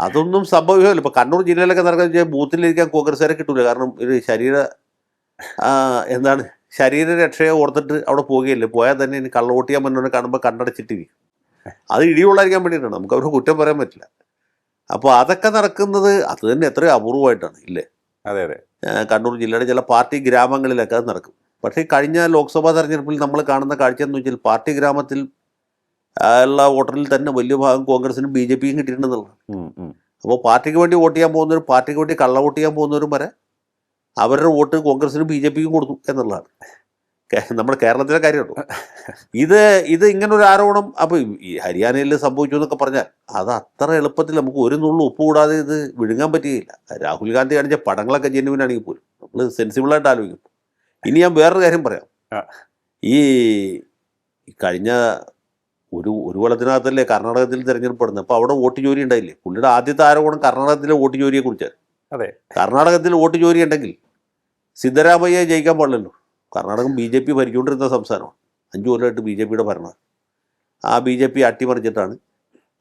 അതൊന്നും സംഭവിക്കില്ല. ഇപ്പോൾ കണ്ണൂർ ജില്ലയിലൊക്കെ നടക്കുന്ന ബൂത്തിലിരിക്കാൻ കോൺഗ്രസ്സുകാരെ കിട്ടൂല. കാരണം ഒരു ശരീരരക്ഷയെ ഓർത്തിട്ട് അവിടെ പോവുകയല്ലേ, പോയാൽ തന്നെ ഇനി കള്ള വോട്ട് ചെയ്യാൻ മുന്നേ കാണുമ്പോൾ കണ്ണടച്ചിട്ടിരിക്കും. അത് ഇടികൊള്ളായിരിക്കാൻ വേണ്ടിയിട്ടാണ്, നമുക്ക് അവർക്ക് കുറ്റം പറയാൻ പറ്റില്ല. അപ്പോൾ അതൊക്കെ നടക്കുന്നത് അത് തന്നെ എത്രയോ അപൂർവമായിട്ടാണ് ഇല്ലേ. അതെ അതെ, കണ്ണൂർ ജില്ലയുടെ ചില പാർട്ടി ഗ്രാമങ്ങളിലൊക്കെ അത് നടക്കും. പക്ഷേ കഴിഞ്ഞ ലോക്സഭാ തെരഞ്ഞെടുപ്പിൽ നമ്മൾ കാണുന്ന കാഴ്ച എന്ന് വെച്ചാൽ പാർട്ടി ഗ്രാമത്തിൽ ഉള്ള വോട്ടറിൽ തന്നെ വലിയ ഭാഗം കോൺഗ്രസിനും BJP-യും കിട്ടിയിട്ടുണ്ടെന്നുള്ളതാണ്. അപ്പോൾ പാർട്ടിക്ക് വേണ്ടി വോട്ട് ചെയ്യാൻ പോകുന്നവരും പാർട്ടിക്ക് വേണ്ടി കള്ള വോട്ട് ചെയ്യാൻ പോകുന്നവരും വരെ അവരുടെ വോട്ട് കോൺഗ്രസിനും BJP-ക്കും കൊടുത്തു എന്നുള്ളതാണ് നമ്മുടെ കേരളത്തിലെ കാര്യമുള്ളൂ. ഇത് ഇങ്ങനൊരു ആരോപണം അപ്പോൾ ഈ ഹരിയാനയിൽ സംഭവിച്ചു എന്നൊക്കെ പറഞ്ഞാൽ അത് അത്ര എളുപ്പത്തിൽ നമുക്ക് ഒരു നുള്ളു ഉപ്പ് കൂടാതെ ഇത് വിഴുങ്ങാൻ പറ്റുകയില്ല. രാഹുൽ ഗാന്ധി കാണിച്ച പടങ്ങളൊക്കെ ജെന്യുവിനാണെങ്കിൽ പോലും നമ്മൾ സെൻസിബിളായിട്ട് ആലോചിക്കും. ഇനി ഞാൻ വേറൊരു കാര്യം പറയാം. ഈ കഴിഞ്ഞ ഒരു കൊല്ലത്തിനകത്തല്ലേ കർണാടകത്തിൽ തിരഞ്ഞെടുപ്പെടുന്നത്. അപ്പോൾ അവിടെ വോട്ട് ചോരി ഉണ്ടായില്ലേ. പുള്ളിയുടെ ആദ്യത്തെ ആരോപണം കർണാടകത്തിലെ വോട്ട് ചോരിയെക്കുറിച്ചാണ്. അതെ, കർണാടകത്തിൽ വോട്ട് ചോരി ഉണ്ടെങ്കിൽ സിദ്ധരാമയ്യ ജയിക്കാൻ പാടില്ലല്ലോ. കർണാടകം BJP ഭരിച്ചുകൊണ്ടിരുന്ന സംസ്ഥാനമാണ്. 5 കൊല്ലമായിട്ട് BJP-യുടെ ഭരണമാണ്. ആ BJP അട്ടിമറിച്ചിട്ടാണ്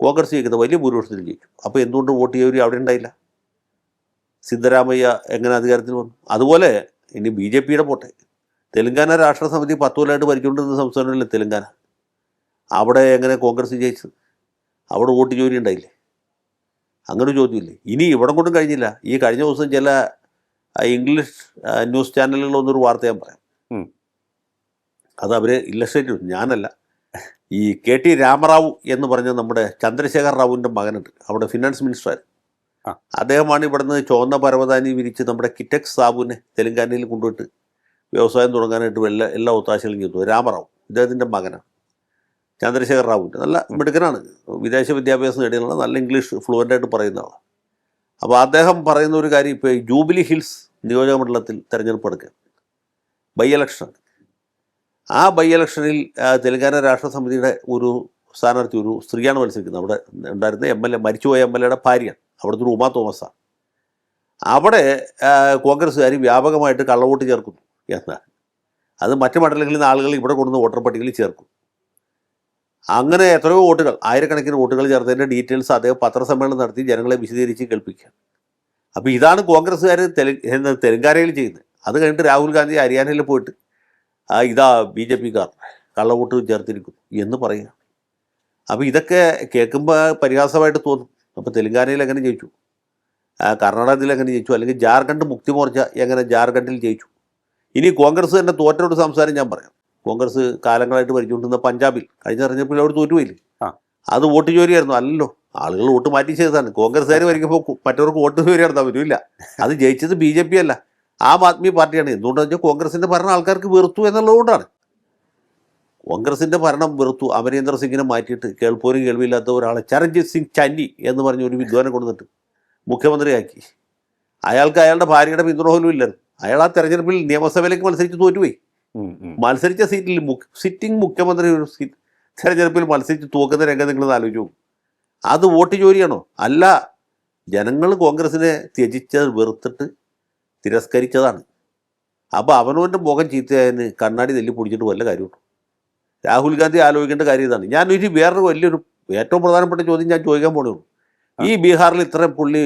കോൺഗ്രസ് ജയിക്കുന്നത് വലിയ ഭൂരിപക്ഷത്തിൽ ജയിച്ചു. അപ്പോൾ എന്തുകൊണ്ട് വോട്ട് ചെയ്യവർ അവിടെ ഉണ്ടായില്ല? സിദ്ധരാമയ്യ എങ്ങനെ അധികാരത്തിൽ വന്നു? അതുപോലെ ഇനി ബി ജെ പിയുടെ പോട്ടെ, തെലങ്കാന രാഷ്ട്ര സമിതി 10 കൊല്ലമായിട്ട് ഭരിച്ചുകൊണ്ടിരുന്ന സംസ്ഥാനമല്ലേ തെലങ്കാന. അവിടെ എങ്ങനെ കോൺഗ്രസ് ജയിച്ചത്? അവിടെ വോട്ട് ജോലി ഉണ്ടായില്ലേ? അങ്ങനെ ഒരു ചോദ്യമില്ലേ? ഇനി ഇവിടെ കൊണ്ടും കഴിഞ്ഞില്ല. ഈ കഴിഞ്ഞ ദിവസം ചില ഇംഗ്ലീഷ് ന്യൂസ് ചാനലുകളൊന്നൊരു വാർത്ത ഞാൻ പറയാം. അത് അവർ ഇല്ലസ്ട്രേറ്റ് ചെയ്തു, ഞാനല്ല. ഈ കെ ടി രാമറാവു എന്ന് പറഞ്ഞ നമ്മുടെ ചന്ദ്രശേഖർ റാവുവിൻ്റെ മകനുണ്ട്, അവിടെ ഫിനാൻസ് മിനിസ്റ്റർ. അദ്ദേഹമാണ് ഇവിടുന്ന് ചുവന്ന പരവതാനി വിരിച്ച് നമ്മുടെ കിറ്റക്സ് സാബുവിനെ തെലങ്കാനയിൽ കൊണ്ടുപോയിട്ട് വ്യവസായം തുടങ്ങാനായിട്ട് എല്ലാ ഒത്താശകളും ചെയ്തു. രാമറാവു ഇദ്ദേഹത്തിൻ്റെ മകനാണ്, ചന്ദ്രശേഖർ റാവുവിൻ്റെ. നല്ല മിടുക്കനാണ്, വിദേശ വിദ്യാഭ്യാസം നേടിയുള്ള, നല്ല ഇംഗ്ലീഷ് ഫ്ലുവൻ്റായിട്ട് പറയുന്ന ആളാണ്. അപ്പോൾ അദ്ദേഹം പറയുന്ന ഒരു കാര്യം, ഇപ്പോൾ ജൂബിലി ഹിൽസ് നിയോജക മണ്ഡലത്തിൽ തെരഞ്ഞെടുപ്പ് എടുക്കുക, ബൈ ഇലക്ഷനാണ്. ആ ബൈ ഇലക്ഷനിൽ തെലങ്കാന രാഷ്ട്ര സമിതിയുടെ ഒരു സ്ഥാനാർത്ഥി, ഒരു സ്ത്രീയാണ് മത്സരിക്കുന്നത്. അവിടെ ഉണ്ടായിരുന്ന MLA, മരിച്ചുപോയ MLAയുടെ ഭാര്യയാണ്, അവിടുത്തെ ഒരു ഉമാ തോമസാണ്. അവിടെ കോൺഗ്രസ്സുകാർ വ്യാപകമായിട്ട് കള്ളവോട്ട് ചേർക്കുന്നു എന്നാണ്. അത് മറ്റു മണ്ഡലങ്ങളിൽ നിന്ന് ആളുകൾ ഇവിടെ കൊണ്ടുവന്ന് വോട്ടർ പട്ടികയിൽ ചേർക്കും. അങ്ങനെ എത്രയോ വോട്ടുകൾ, ആയിരക്കണക്കിന് വോട്ടുകൾ ചേർത്തതിൻ്റെ ഡീറ്റെയിൽസ് അദ്ദേഹം പത്രസമ്മേളനം നടത്തി ജനങ്ങളെ വിശദീകരിച്ച് കേൾപ്പിക്കുക. അപ്പോൾ ഇതാണ് കോൺഗ്രസ്സുകാർ തെലങ്കാനയിൽ ചെയ്യുന്നത്. അത് കഴിഞ്ഞിട്ട് രാഹുൽ ഗാന്ധി ഹരിയാനയിൽ പോയിട്ട് ഇതാ BJPക്കാർ കള്ളവോട്ട് ചേർത്തിരിക്കുന്നു എന്ന് പറയുക. അപ്പോൾ ഇതൊക്കെ കേൾക്കുമ്പോൾ പരിഹാസമായിട്ട് തോന്നും. അപ്പോൾ തെലങ്കാനയിൽ എങ്ങനെ ജയിച്ചു, കർണാടകത്തിൽ എങ്ങനെ ജയിച്ചു, അല്ലെങ്കിൽ ജാർഖണ്ഡ് മുക്തി മോർച്ച എങ്ങനെ ജാർഖണ്ഡിൽ ജയിച്ചു? ഇനി കോൺഗ്രസ് തന്നെ തോറ്റൊരു സംസാരം ഞാൻ പറയാം. കോൺഗ്രസ് കാലങ്ങളായിട്ട് ഭരിച്ചുകൊണ്ടിരുന്ന പഞ്ചാബിൽ കഴിഞ്ഞ തെരഞ്ഞെടുപ്പിൽ അവിടെ തോറ്റുപോയില്ലേ? അത് വോട്ട് ചോരിയായിരുന്നു? അല്ലല്ലോ, ആളുകൾ വോട്ട് മാറ്റി ചെയ്തതാണ്. കോൺഗ്രസ്സുകാർ ഭരിക്കുമ്പോൾ മറ്റവർക്ക് വോട്ട് ചോരി നടത്താൻ പറ്റില്ല. അത് ജയിച്ചത് BJP അല്ല, ആം ആദ്മി പാർട്ടിയാണ്. എന്തുകൊണ്ടെന്ന് വെച്ചാൽ കോൺഗ്രസിൻ്റെ ഭരണം ആൾക്കാർക്ക് വെറുത്തു എന്നുള്ളതുകൊണ്ടാണ്. കോൺഗ്രസിൻ്റെ ഭരണം വെറുത്തു. അമരീന്ദർ സിംഗിനെ മാറ്റിയിട്ട് കേൾപ്പോരും കേൾവിയില്ലാത്ത ഒരാളെ ചരൺജിത് സിംഗ് ചന്നി എന്ന് പറഞ്ഞ ഒരു വിദ്വാനെ കൊണ്ടുവന്നിട്ട് മുഖ്യമന്ത്രിയാക്കി. അയാൾക്ക് അയാളുടെ ഭാര്യയുടെ പിന്തുണ പോലും ഇല്ലായിരുന്നു. അയാൾ ആ തെരഞ്ഞെടുപ്പിൽ നിയമസഭയിലേക്ക് മത്സരിച്ച് തോറ്റുപോയി. മത്സരിച്ച സീറ്റിൽ സിറ്റിംഗ് മുഖ്യമന്ത്രി ഒരു തെരഞ്ഞെടുപ്പിൽ മത്സരിച്ച് തോക്കുന്ന രംഗം നിങ്ങൾ ആലോചിച്ചു. അത് വോട്ട് ചോരിയാണോ? അല്ല, ജനങ്ങൾ കോൺഗ്രസിനെ ത്യജിച്ചത്, വെറുത്തിട്ട് തിരസ്കരിച്ചതാണ്. അപ്പോൾ അവനവൻ്റെ മുഖം ചീത്തയായതിന് കണ്ണാടി നെല്ലി പൊടിച്ചിട്ട് വല്ല കാര്യമുണ്ടോ? രാഹുൽ ഗാന്ധി ആലോചിക്കേണ്ട കാര്യം ഇതാണ്. ഞാനൊരു വേറൊരു വലിയൊരു ഏറ്റവും പ്രധാനപ്പെട്ട ചോദ്യം ഞാൻ ചോദിക്കാൻ പോണേ ഉള്ളൂ. ഈ ബീഹാറിൽ ഇത്രയും പുള്ളി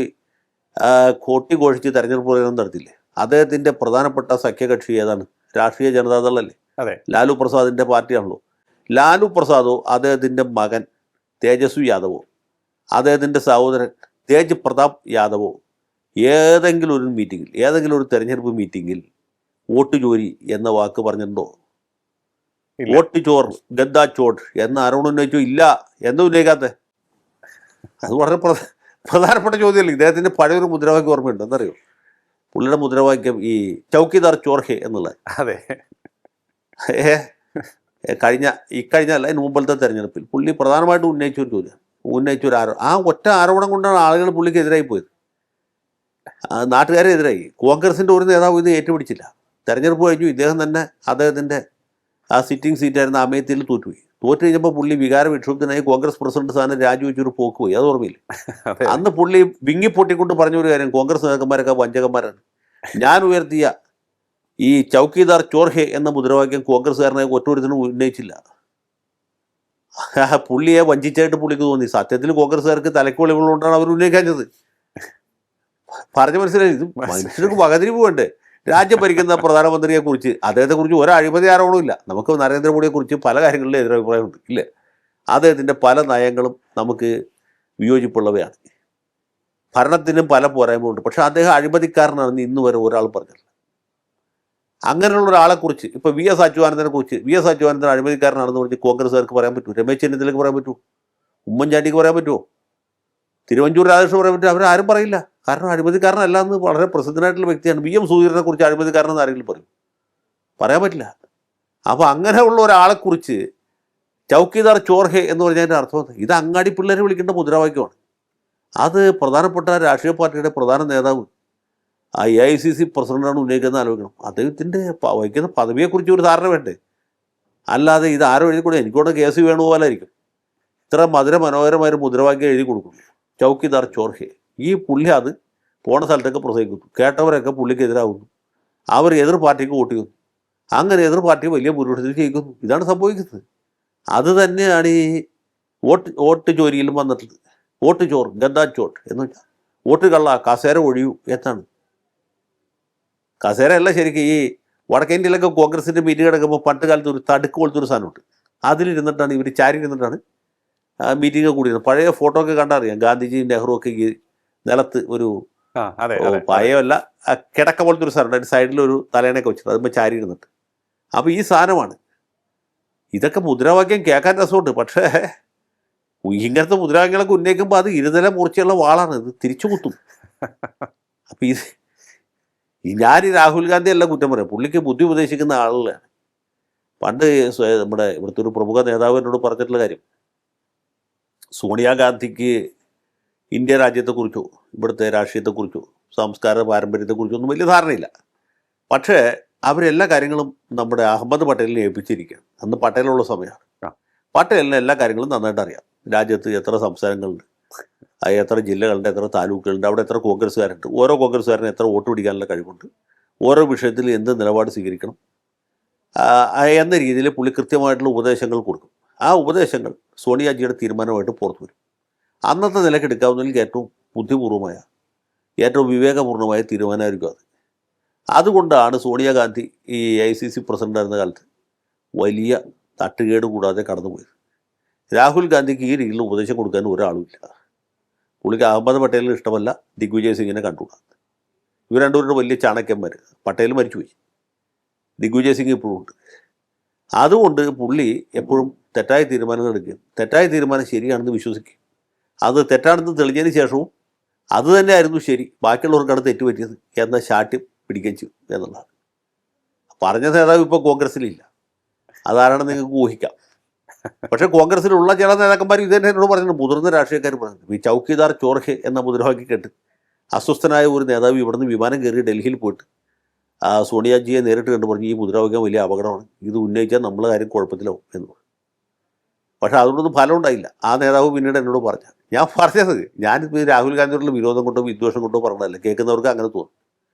കൊട്ടിഘോഷിച്ച് തെരഞ്ഞെടുപ്പ് പ്രചരണം നടത്തില്ലേ? അദ്ദേഹത്തിൻ്റെ പ്രധാനപ്പെട്ട സഖ്യകക്ഷി ഏതാണ്? രാഷ്ട്രീയ ജനതാദളല്ലേ? അതെ, ലാലു പ്രസാദിൻ്റെ പാർട്ടിയാണല്ലോ. ലാലു പ്രസാദോ അദ്ദേഹത്തിൻ്റെ മകൻ തേജസ്വി യാദവോ അദ്ദേഹത്തിൻ്റെ സഹോദരൻ തേജ് പ്രതാപ് യാദവോ ഏതെങ്കിലും ഒരു മീറ്റിങ്ങിൽ, ഏതെങ്കിലും ഒരു തെരഞ്ഞെടുപ്പ് മീറ്റിങ്ങിൽ വോട്ട് ചോരി എന്ന വാക്ക് പറഞ്ഞിട്ടുണ്ടോ? വോട്ട് ചോർ, ഗദ്ദാ ചോർ എന്ന് ആരോടും ഉന്നയിച്ചോ? ഇല്ല. എന്താ ഉന്നയിക്കാത്ത? അത് വളരെ പ്രധാനപ്പെട്ട ചോദ്യമല്ലേ. ഇദ്ദേഹത്തിൻ്റെ പഴയൊരു മുദ്രാവാക്യം ഓർമ്മയുണ്ട്, എന്നറിയോ? പുള്ളിയുടെ മുദ്രാവാക്യം ഈ ചൗക്കിദാർ ചോർഹെ എന്നുള്ളത്. അതെ, ഇക്കഴിഞ്ഞ അല്ല, അതിന് മുമ്പത്തെ തെരഞ്ഞെടുപ്പിൽ പുള്ളി പ്രധാനമായിട്ടും ഉന്നയിച്ചൊരു ചോദ്യം, ഉന്നയിച്ചൊരു ആ ഒറ്റ ആരോപണം കൊണ്ടാണ് ആളുകൾ പുള്ളിക്ക് എതിരായി പോയത്. നാട്ടുകാരെ എതിരായി. കോൺഗ്രസിൻ്റെ ഒരു നേതാവ് ഇത് ഏറ്റുപിടിച്ചില്ല. തെരഞ്ഞെടുപ്പ് കഴിഞ്ഞു, ഇദ്ദേഹം തന്നെ അദ്ദേഹത്തിൻ്റെ ആ സിറ്റിംഗ് സീറ്റായിരുന്ന അമേത്തിയിൽ തോറ്റുപോയി. തോറ്റു കഴിഞ്ഞപ്പോൾ പുള്ളി വികാര വിക്ഷുബ്ധനായി കോൺഗ്രസ് പ്രസിഡന്റ് സ്ഥാനം രാജിവെച്ചൊരു പോക്ക് പോയി. അത് ഓർമ്മയില്ല? അന്ന് പുള്ളി വിങ്ങിപ്പൊട്ടിക്കൊണ്ട് പറഞ്ഞൊരു കാര്യം, കോൺഗ്രസ് നേതാക്കന്മാരൊക്കെ വഞ്ചകന്മാരാണ്. ഞാൻ ഉയർത്തിയ ഈ ചൗക്കിദാർ ചോർഹെ എന്ന മുദ്രാവാക്യം കോൺഗ്രസ്സുകാരനെ ഒറ്റൊരുത്തിനും ഉന്നയിച്ചില്ല. പുള്ളിയെ വഞ്ചിച്ചായിട്ട് പുള്ളിക്ക് തോന്നി. സത്യത്തിൽ കോൺഗ്രസ്സുകാർക്ക് തലക്കുളിവുകൊണ്ടാണ് അവർ ഉന്നയിക്കാഞ്ഞത്. പറഞ്ഞു മനസ്സിലായി. ഇത് മനുഷ്യർക്ക് വകതിരിവ് വേണ്ടേ? രാജ്യം ഭരിക്കുന്ന പ്രധാനമന്ത്രിയെക്കുറിച്ച്, അദ്ദേഹത്തെക്കുറിച്ച് ഒരു അഴിമതി ആരോപണവും ഇല്ല. നമുക്ക് നരേന്ദ്രമോദിയെക്കുറിച്ച് പല കാര്യങ്ങളിലും എതിരഭിപ്രായമുണ്ട്, ഇല്ലേ? അദ്ദേഹത്തിൻ്റെ പല നയങ്ങളും നമുക്ക് വിയോജിപ്പുള്ളവയാണ്. ഭരണത്തിനും പല പോരായ്മയുണ്ട്. പക്ഷേ അദ്ദേഹം അഴിമതിക്കാരനാണെന്ന് ഇന്ന് വരെ ഒരാൾ പറഞ്ഞില്ല. അങ്ങനെയുള്ള ഒരാളെക്കുറിച്ച്, ഇപ്പോൾ VS അച്യുതാനന്ദനെ കുറിച്ച്, VS അച്യുതാനന്ദൻ അഴിമതിക്കാരനാണെന്ന് പറഞ്ഞ് കോൺഗ്രസ്സുകാർക്ക് പറയാൻ പറ്റുമോ? രമേശ് ചെന്നിത്തലയ്ക്ക് പറയാൻ പറ്റുമോ? ഉമ്മൻചാണ്ടിക്ക് പറയാൻ പറ്റുമോ? തിരുവഞ്ചൂർ രാധാകൃഷ്ണൻ പറയാൻ പറ്റുമോ? അവരാരും പറയില്ല. കാരണം അഴിമതിക്കാരനല്ല എന്ന് വളരെ പ്രസിദ്ധനായിട്ടുള്ള വ്യക്തിയാണ്. VM സുധീരനെ കുറിച്ച് അഴിമതിക്കാരനെന്ന് ആരെങ്കിലും പറയും? പറയാൻ പറ്റില്ല. അപ്പോൾ അങ്ങനെയുള്ള ഒരാളെക്കുറിച്ച് ചൗക്കിദാർ ചോർഹെ എന്ന് പറഞ്ഞതിൻ്റെ അർത്ഥം ഇത് അങ്ങാടി പിള്ളേരെ വിളിക്കേണ്ട മുദ്രാവാക്യമാണ്. അത് പ്രധാനപ്പെട്ട രാഷ്ട്രീയ പാർട്ടിയുടെ പ്രധാന നേതാവ് ICC പ്രസിഡന്റാണ് ഉന്നയിക്കുന്നത്. ആലോചിക്കണം. അദ്ദേഹത്തിൻ്റെ വഹിക്കുന്ന പദവിയെക്കുറിച്ച് ഒരു ധാരണ വേണ്ടേ? അല്ലാതെ ഇത് ആരോ എഴുതി കൊടുക്കും. എനിക്കൂടെ കേസ് വേണുപോലായിരിക്കും. ഇത്ര മനോഹരമായൊരു മുദ്രാവാക്യം എഴുതി കൊടുക്കുന്നു, ചൗക്കിദാർ ചോർഹെ. ഈ പുള്ളി അത് പോണ സ്ഥലത്തൊക്കെ പ്രസംഗിക്കുന്നു. കേട്ടവരൊക്കെ പുള്ളിക്ക് എതിരാകുന്നു. അവർ എതിർ പാർട്ടിക്ക് വോട്ട് ചെയ്യുന്നു. അങ്ങനെ എതിർ പാർട്ടി വലിയ ഭൂരിപക്ഷത്തിൽ ജയിക്കുന്നു. ഇതാണ് സംഭവിക്കുന്നത്. അത് തന്നെയാണ് ഈ വോട്ട് ചോരിയിലും വന്നിട്ടുണ്ട്. വോട്ട് ചോർ ഗദ്ദാ ചോർ എന്ന് വെച്ചാൽ വോട്ട് കള്ള, കസേര ഒഴിയൂ എന്നാണ്. കസേരയല്ല ശരിക്കും. ഈ വടക്കേ ഇന്ത്യയിലൊക്കെ കോൺഗ്രസിൻ്റെ മീറ്റിംഗ് കിടക്കുമ്പോൾ പണ്ട് കാലത്ത് ഒരു തടുക്ക് പോലത്തെ ഒരു സാധനമുണ്ട്. അതിലിരുന്നിട്ടാണ് ഇവർ ചാരി ഇരുന്നിട്ടാണ് മീറ്റിംഗ് കൂടിയിരുന്നത്. പഴയ ഫോട്ടോ ഒക്കെ കണ്ടറിയാം. ഗാന്ധിജി നെഹ്റു ഒക്കെ ഈ നിലത്ത് ഒരു പായമല്ല, കിടക്ക പോലത്തെ ഒരു സാധനം, അതിൻ്റെ സൈഡിലൊരു തലേണയൊക്കെ വെച്ചിട്ട് അതുമ്പോൾ ചാരി ഇരുന്നിട്ട്. അപ്പോൾ ഈ സാധനമാണ്. ഇതൊക്കെ മുദ്രാവാക്യം കേൾക്കാൻ രസമുണ്ട്, പക്ഷേ ഇങ്ങനത്തെ മുദ്രാവാക്യങ്ങളൊക്കെ ഉന്നയിക്കുമ്പോൾ അത് ഇരുനില മൂർച്ചയുള്ള വാളാണ്, ഇത് തിരിച്ചു കുത്തും. അപ്പം ഞാൻ ഈ രാഹുൽ ഗാന്ധി അല്ല കുറ്റം പറയാം, പുള്ളിക്ക് ബുദ്ധി ഉപദേശിക്കുന്ന ആളുകളാണ്. പണ്ട് നമ്മുടെ ഇവിടുത്തെ ഒരു പ്രമുഖ നേതാവ് എന്നോട് പറഞ്ഞിട്ടുള്ള കാര്യം, സോണിയാഗാന്ധിക്ക് ഇന്ത്യ രാജ്യത്തെക്കുറിച്ചോ ഇവിടുത്തെ രാഷ്ട്രീയത്തെക്കുറിച്ചോ സംസ്കാര പാരമ്പര്യത്തെക്കുറിച്ചോ ഒന്നും വലിയ ധാരണയില്ല. പക്ഷേ അവരെല്ലാ കാര്യങ്ങളും നമ്മുടെ അഹമ്മദ് പട്ടേലിനെ ഏൽപ്പിച്ചിരിക്കുകയാണ്. അന്ന് പട്ടേലുള്ള സമയമാണ്. പട്ടേലിന് എല്ലാ കാര്യങ്ങളും നന്നായിട്ട് അറിയാം. രാജ്യത്ത് എത്ര സംസ്ഥാനങ്ങളുണ്ട്, എത്ര ജില്ലകളുണ്ട്, എത്ര താലൂക്കുകളുണ്ട്, അവിടെ എത്ര കോൺഗ്രസ്സുകാരുണ്ട്, ഓരോ കോൺഗ്രസ്സുകാരനും എത്ര വോട്ട് പിടിക്കാനുള്ള കഴിവുണ്ട്, ഓരോ വിഷയത്തിൽ എന്ത് നിലപാട് സ്വീകരിക്കണം എന്ന രീതിയിൽ പുള്ളി കൃത്യമായിട്ടുള്ള ഉപദേശങ്ങൾ കൊടുക്കും. ആ ഉപദേശങ്ങൾ സോണിയാജിയുടെ തീരുമാനമായിട്ട് പുറത്തു വരും. അന്നത്തെ നിലയ്ക്ക് എടുക്കാവുന്നതിൽ ഏറ്റവും ബുദ്ധിപൂർവമായ, ഏറ്റവും വിവേകപൂർണ്ണമായ തീരുമാനമായിരിക്കും അത്. അതുകൊണ്ടാണ് സോണിയാഗാന്ധി ഈ ICC പ്രസിഡൻ്റായിരുന്ന കാലത്ത് വലിയ തട്ടുകേട് കൂടാതെ കടന്നുപോയത്. രാഹുൽ ഗാന്ധിക്ക് ഈ രീതിയിൽ ഉപദേശം കൊടുക്കാൻ ഒരാളുമില്ല. പുള്ളിക്ക് അഹമ്മദ് പട്ടേലിന് ഇഷ്ടമല്ല, ദിഗ്വിജയ് സിംഗിനെ കണ്ടുകൂടാ. ഇവർ രണ്ടുപേരുടെ വലിയ ചാണക്യന്മാർ. പട്ടേൽ മരിച്ചുപോയി, ദിഗ്വിജയ് സിംഗ് ഇപ്പോഴും ഉണ്ട്. അതുകൊണ്ട് പുള്ളി എപ്പോഴും തെറ്റായ തീരുമാനങ്ങൾ എടുക്കുകയും തെറ്റായ തീരുമാനം ശരിയാണെന്ന് വിശ്വസിക്കും. അത് തെറ്റാണെന്ന് തെളിഞ്ഞതിന് ശേഷവും അത് തന്നെയായിരുന്നു ശരി, ബാക്കിയുള്ളവർക്കാണ് തെറ്റുപറ്റിയത് എന്ന ശാഠ്യം പിടിക്കുകയും ചെയ്യും എന്നുള്ളതാണ്. പറഞ്ഞ നേതാവ് ഇപ്പോൾ കോൺഗ്രസ്സിലില്ല, അതാരാണെന്ന് നിങ്ങൾക്ക് ഊഹിക്കാം. പക്ഷേ കോൺഗ്രസ്സിലുള്ള ചില നേതാക്കന്മാർ ഇത് തന്നെ എന്നോട് പറഞ്ഞിട്ടുണ്ട്, മുതിർന്ന രാഷ്ട്രീയക്കാർ പറഞ്ഞിട്ടുണ്ട്. ഈ ചൗക്കിദാർ ചോർഹെ എന്ന മുദ്രാവാക്യം കേട്ട് അസ്വസ്ഥനായ ഒരു നേതാവ് ഇവിടുന്ന് വിമാനം കയറി ഡൽഹിയിൽ പോയിട്ട് സോണിയാജിയെ നേരിട്ട് കണ്ട് പറഞ്ഞു, ഈ മുദ്രാവാക്യം വലിയ അപകടമാണ്, ഇത് ഉന്നയിച്ചാൽ നമ്മളെ കാര്യം കുഴപ്പത്തിലാവും എന്ന് പറഞ്ഞു. പക്ഷേ അതുകൊണ്ടൊന്നും ഫലം ഉണ്ടായില്ല. ആ നേതാവ് പിന്നീട് എന്നോട് പറഞ്ഞു, ഞാൻ പറഞ്ഞത് ഞാനിപ്പോൾ രാഹുൽ ഗാന്ധിയോടുള്ള വിരോധം കൊണ്ടോ വിദ്വേഷം കൊണ്ടോ പറഞ്ഞതല്ല, കേൾക്കുന്നവർക്ക് അങ്ങനെ തോന്നും.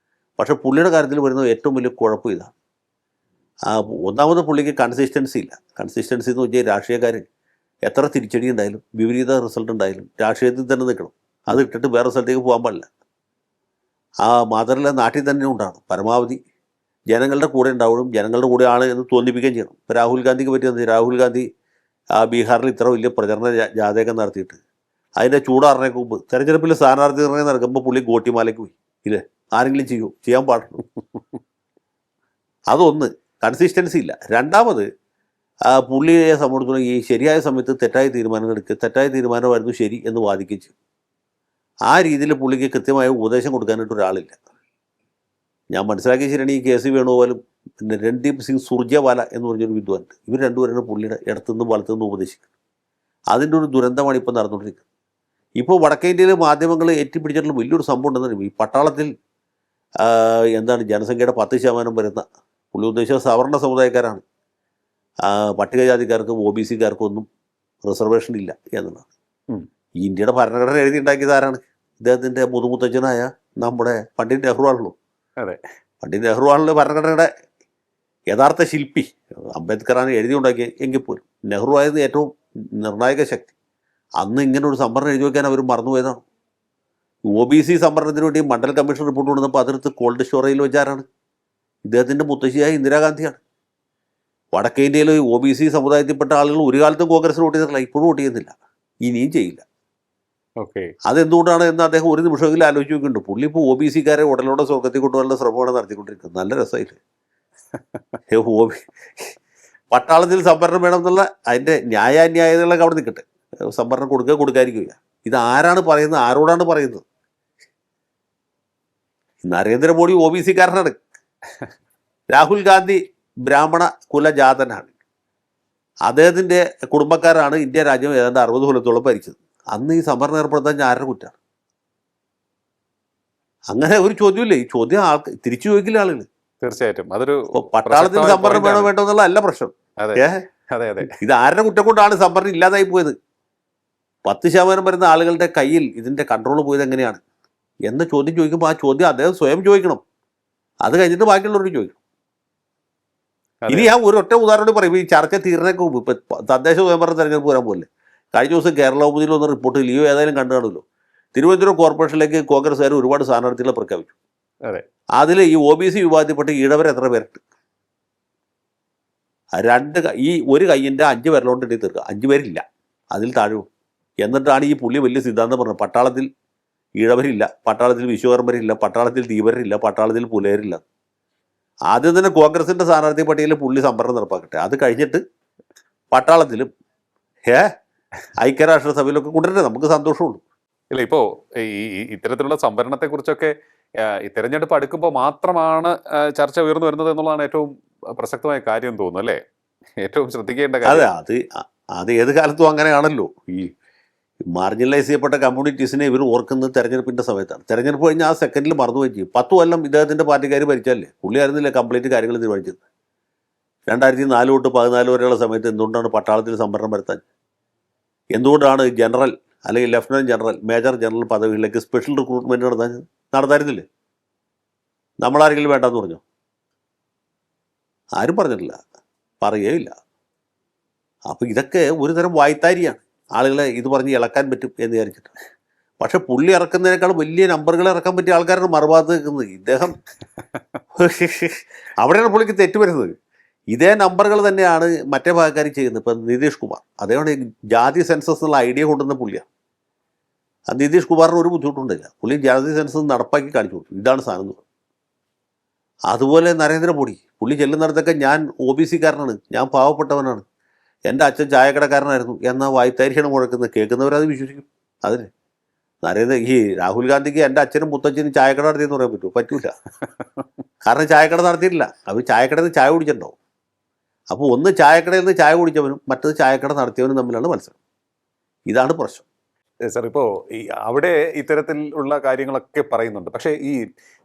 പക്ഷേ പുള്ളിയുടെ കാര്യത്തിൽ വരുന്ന ഏറ്റവും വലിയ കുഴപ്പം ഇതാണ്. ഒന്നാമത് പുള്ളിക്ക് കൺസിസ്റ്റൻസി ഇല്ല. കൺസിസ്റ്റൻസി എന്ന് വെച്ചാൽ രാഷ്ട്രീയക്കാരൻ എത്ര തിരിച്ചടി ഉണ്ടായാലും വിപരീത റിസൾട്ട് ഉണ്ടായാലും രാഷ്ട്രീയത്തിൽ തന്നെ നിൽക്കണം. അത് ഇട്ടിട്ട് വേറെ സ്ഥലത്തേക്ക് പോകാൻ പാടില്ല. മാത്രമല്ല നാട്ടിൽ തന്നെ ഉണ്ടാകണം. പരമാവധി ജനങ്ങളുടെ കൂടെ ഉണ്ടാവണം, ജനങ്ങളുടെ കൂടെ ആണ് എന്ന് തോന്നിപ്പിക്കുകയും ചെയ്യണം. ഇപ്പോൾ രാഹുൽ ഗാന്ധിക്ക് പറ്റിയത്, രാഹുൽ ഗാന്ധി ബീഹാറിൽ ഇത്ര വലിയ പ്രചരണ ജാഥയൊക്കെ നടത്തിയിട്ട് അതിൻ്റെ ചൂടാറിനേക്ക് മുമ്പ് തെരഞ്ഞെടുപ്പിൽ സ്ഥാനാർത്ഥി നിർണ്ണയം നടക്കുമ്പോൾ പുള്ളി ഗോട്ടിമാലയ്ക്ക് പോയി. ഇല്ലേ, ആരെങ്കിലും ചെയ്യാൻ പാടുള്ളൂ. അതൊന്ന്, കൺസിസ്റ്റൻസി ഇല്ല. രണ്ടാമത് പുള്ളിയെ സംബന്ധിച്ചിടത്തോളം ഈ ശരിയായ സമയത്ത് തെറ്റായ തീരുമാനങ്ങൾ എടുക്കുക, തെറ്റായ തീരുമാനമായിരുന്നു ശരി എന്ന് വാദിക്കുകയും ചെയ്യും. ആ രീതിയിൽ പുള്ളിക്ക് കൃത്യമായ ഉപദേശം കൊടുക്കാനായിട്ട് ഒരാളില്ല. ഞാൻ മനസ്സിലാക്കിയ ശരിയാണ്, ഈ KC വേണുഗോപാലും പിന്നെ രൺദീപ് സിംഗ് സുർജേവാല എന്ന് പറഞ്ഞൊരു വിദ്വാനുണ്ട്. ഇവർ രണ്ടുപേരാണ് പുള്ളിയുടെ ഇടത്തുനിന്നും വലത്തുനിന്നും ഉപദേശിക്കുന്നത്. അതിൻ്റെ ഒരു ദുരന്തമാണ് ഇപ്പോൾ നടന്നുകൊണ്ടിരിക്കുന്നത്. ഇപ്പോൾ വടക്കേ ഇന്ത്യയിലെ മാധ്യമങ്ങൾ ഏറ്റിപ്പിടിച്ചിട്ടുള്ള വലിയൊരു സംഭവം ഉണ്ടെന്ന് പറയുമ്പോൾ, ഈ പട്ടാളത്തിൽ എന്താണ് ജനസംഖ്യയുടെ 10% വരുന്ന, പുള്ളി ഉദ്ദേശിച്ച സവർണ സമുദായക്കാരാണ്, പട്ടികജാതിക്കാർക്കും OBC-ക്കാർക്കും ഒന്നും റിസർവേഷൻ ഇല്ല എന്നുള്ളതാണ്. ഈ ഇന്ത്യയുടെ ഭരണഘടന എഴുതി ഉണ്ടാക്കിയത് ആരാണ്? ഇദ്ദേഹത്തിൻ്റെ മുതുമുത്തച്ഛനായ നമ്മുടെ പണ്ഡിറ്റ് നെഹ്റു ആണല്ലോ. അതെ, പണ്ഡിറ്റ് നെഹ്റു ആണല്ലോ ഭരണഘടനയുടെ യഥാർത്ഥ ശില്പി. അംബേദ്കറാണ് എഴുതി ഉണ്ടാക്കിയ എങ്കിൽ പോലും നെഹ്റു ആയിരുന്നു ഏറ്റവും നിർണായക ശക്തി. അന്ന് ഇങ്ങനെ ഒരു സംവരണം എഴുതി വയ്ക്കാൻ അവർ മറന്നുപോയതാണ്. OBC സംവരണത്തിന് വേണ്ടി മണ്ഡൽ കമ്മീഷൻ റിപ്പോർട്ട് കൊണ്ടുവന്നപ്പോൾ അതിനകത്ത് കോൾഡ് സ്റ്റോറേജിൽ വെച്ചാരാണ്? ഇദ്ദേഹത്തിൻ്റെ മുത്തശ്ശിയായ ഇന്ദിരാഗാന്ധിയാണ്. വടക്കേ ഇന്ത്യയിൽ OBC സമുദായത്തിൽപ്പെട്ട ആളുകൾ ഒരു കാലത്തും കോൺഗ്രസിന് വോട്ട് ചെയ്തിട്ടില്ല, ഇപ്പോഴും വോട്ട് ചെയ്യുന്നില്ല, ഇനിയും ചെയ്യില്ല. അതെന്തുകൊണ്ടാണ് എന്ന് അദ്ദേഹം ഒരു നിമിഷമെങ്കിലും ആലോചിച്ച് നോക്കുന്നുണ്ട്. പുള്ളി ഇപ്പോൾ OBC-ക്കാരെ ഉടലോടെ സ്വർഗത്തിൽ കൊണ്ടുപോകാനുള്ള ശ്രമമാണ് നടത്തിക്കൊണ്ടിരിക്കുന്നത്. നല്ല രസമായില്ലേ? പട്ടാളത്തിൽ സംവരണം വേണമെന്നുള്ള അതിൻ്റെ ന്യായാന്യായതകളൊക്കെ അവിടെ നിൽക്കട്ടെ, സംവരണം കൊടുക്കാതിരിക്കുക. ഇത് ആരാണ് പറയുന്നത്? ആരോടാണ് പറയുന്നത്? നരേന്ദ്രമോദി OBC-കാരനാണ്. രാഹുൽ ഗാന്ധി ബ്രാഹ്മണ കുലജാതനാണ്. അദ്ദേഹത്തിൻ്റെ കുടുംബക്കാരാണ് ഇന്ത്യ രാജ്യം ഏതാണ്ട് 60 കൊല്ലത്തോളം ഭരിച്ചത്. അന്ന് ഈ സംവരണം ഏർപ്പെടുത്താൻ ആരുടെ കുറ്റാണ്? അങ്ങനെ ഒരു ചോദ്യമില്ലേ? ഈ ചോദ്യം തിരിച്ചു ചോദിക്കില്ല ആളുകൾ. തീർച്ചയായിട്ടും അതൊരു പട്ടാളത്തിൽ സംവരണം വേണോ വേണ്ടോ എന്നുള്ള അല്ല പ്രശ്നം. ഇത് ആരുടെ കുറ്റം കൊണ്ടാണ് സംവരണം ഇല്ലാതായി പോയത്? 10% വരുന്ന ആളുകളുടെ കയ്യിൽ ഇതിൻ്റെ കൺട്രോൾ പോയത് എങ്ങനെയാണ് എന്ന ചോദ്യം ചോദിക്കുമ്പോൾ ആ ചോദ്യം അദ്ദേഹം സ്വയം ചോദിക്കണം. അത് കഴിഞ്ഞിട്ട് ബാക്കിയുള്ളവരോട് ചോദിക്കണം. ഇനി ഞാൻ ഒരൊറ്റ ഉദാഹരണം പറയും. ഈ ചർച്ച തീർന്നേക്ക് മുമ്പ് ഇപ്പം തദ്ദേശ സ്വയംഭരണ തെരഞ്ഞെടുപ്പ് വരാൻ പോലെ കഴിഞ്ഞ ദിവസം കേരള കൗമുദിയിൽ വന്ന റിപ്പോർട്ട് ലിയോ ഏതായാലും കണ്ടു കാണുമല്ലോ. തിരുവനന്തപുരം കോർപ്പറേഷനിലേക്ക് കോൺഗ്രസ്സുകാർ ഒരുപാട് സ്ഥാനാർത്ഥികളെ പ്രഖ്യാപിച്ചു. അതെ. അതിൽ ഈ OBC വിഭാഗത്തിൽപ്പെട്ട് ഈഴവർ എത്ര പേരുണ്ട്? ഈ ഒരു കയ്യിൻ്റെ 5 വിരലോണ്ട് എണ്ണി തീർക്കുക. 5 പേരില്ല, അതിൽ താഴെ. എന്നിട്ടാണ് ഈ പുള്ളി വലിയ സിദ്ധാന്തം പറഞ്ഞത്. പട്ടാളത്തിൽ ഈഴവരില്ല, പട്ടാളത്തിൽ വിശ്വകർമ്മരില്ല, പട്ടാളത്തിൽ ധീവരില്ല, പട്ടാളത്തിൽ പുലയരില്ല. ആദ്യം തന്നെ കോൺഗ്രസിൻ്റെ സ്ഥാനാർത്ഥി പട്ടികയിൽ പുള്ളി സംവരണം നടപ്പാക്കട്ടെ. അത് കഴിഞ്ഞിട്ട് പട്ടാളത്തിലും ഐക്യരാഷ്ട്രസഭയിലൊക്കെ കൊണ്ടുവരട്ടെ, നമുക്ക് സന്തോഷമുള്ളൂ. ഇല്ല, ഇപ്പോൾ ഇത്തരത്തിലുള്ള സംവരണത്തെക്കുറിച്ചൊക്കെ ഈ തെരഞ്ഞെടുപ്പ് അടുക്കുമ്പോൾ മാത്രമാണ് ചർച്ച ഉയർന്നു വരുന്നത് എന്നുള്ളതാണ് ഏറ്റവും പ്രസക്തമായ കാര്യം തോന്നുന്നു, അല്ലേ? ഏറ്റവും ശ്രദ്ധിക്കേണ്ട കാര്യം. അതെ, അത് ഏത് കാലത്തും അങ്ങനെയാണല്ലോ. ഈ മാർജിനലൈസ് ചെയ്യപ്പെട്ട കമ്മ്യൂണിറ്റീസിനെ ഇവർ ഓർക്കുന്നത് തെരഞ്ഞെടുപ്പിൻ്റെ സമയത്താണ്. തെരഞ്ഞെടുപ്പ് കഴിഞ്ഞാൽ ആ സെക്കൻഡിൽ മറന്നുപോയി ചെയ്യും. 10 കൊല്ലം ഇദ്ദേഹത്തിൻ്റെ പാർട്ടിക്കാർ ഭരിച്ചല്ലേ, പുള്ളിയായിരുന്നില്ല കംപ്ലീറ്റ് കാര്യങ്ങൾ തീരുമാനിച്ചത്. 2004 തൊട്ട് 2014 വരെയുള്ള സമയത്ത് എന്തുകൊണ്ടാണ് പട്ടാളത്തിൽ സംവരണം വരുത്താൻ? എന്തുകൊണ്ടാണ് ജനറൽ അല്ലെങ്കിൽ ലഫ്റ്റനൻറ്റ് ജനറൽ, മേജർ ജനറൽ പദവികളിലേക്ക് സ്പെഷ്യൽ റിക്രൂട്ട്മെൻറ്റ് നടത്തായിരുന്നില്ലേ? നമ്മളാരെങ്കിലും വേണ്ടെന്ന് പറഞ്ഞോ? ആരും പറഞ്ഞിട്ടില്ല, പറയുകയില്ല. അപ്പോൾ ഇതൊക്കെ ഒരു തരം വായ്ത്താരിയാണ്. ആളുകളെ ഇത് പറഞ്ഞ് ഇളക്കാൻ പറ്റും എന്ന് വിചാരിച്ചിട്ട്. പക്ഷെ പുള്ളി ഇറക്കുന്നതിനേക്കാൾ വലിയ നമ്പറുകൾ ഇറക്കാൻ പറ്റിയ ആൾക്കാരാണ് മറുഭാഗത്ത് നിൽക്കുന്നത്. ഇദ്ദേഹം അവിടെയാണ് പുള്ളിക്ക് തെറ്റ് വരുന്നത്. ഇതേ നമ്പറുകൾ തന്നെയാണ് മറ്റേ ഭാഗക്കാർ ചെയ്യുന്നത്. ഇപ്പം നിതീഷ് കുമാർ, അതേപോലെ ജാതി സെൻസസ് എന്നുള്ള ഐഡിയ കൊണ്ടുവന്ന പുള്ളിയാണ്. ആ നിതീഷ് കുമാറിന് ഒരു ബുദ്ധിമുട്ടുണ്ടില്ല, പുള്ളി ജാതി സെൻസസ് നടപ്പാക്കി കാണിച്ചു കൊടുത്തു, ഇതാണ് സാധനം എന്ന് പറഞ്ഞു. അതുപോലെ നരേന്ദ്രമോദി, പുള്ളി ചെല്ലുന്നിടത്തൊക്കെ ഞാൻ OBC-കാരനാണ്, ഞാൻ പാവപ്പെട്ടവനാണ്, എൻ്റെ അച്ഛൻ ചായക്കടക്കാരനായിരുന്നു എന്ന വായ്ത്താരിയാണ് മുഴക്കുന്നത്. കേൾക്കുന്നവരത് വിശ്വസിക്കും. അതിന് ഈ രാഹുൽ ഗാന്ധിക്ക് എൻ്റെ അച്ഛനും മുത്തച്ഛനും ചായക്കട നടത്തിയെന്ന് പറയാൻ പറ്റുമോ? പറ്റൂല. കാരണം ചായക്കട നടത്തിയിട്ടില്ല. അവർ ചായക്കടയിൽ നിന്ന് ചായ കുടിച്ചിട്ടുണ്ടാവും. അപ്പോൾ ഒന്ന് ചായക്കടയിൽ നിന്ന് ചായ കുടിച്ചവനും മറ്റത് ചായക്കട നടത്തിയവനും തമ്മിലാണ് മത്സരം. ഇതാണ് പ്രശ്നം. സാർ, ഇപ്പോൾ അവിടെ ഇത്തരത്തിലുള്ള കാര്യങ്ങളൊക്കെ പറയുന്നുണ്ട്. പക്ഷേ ഈ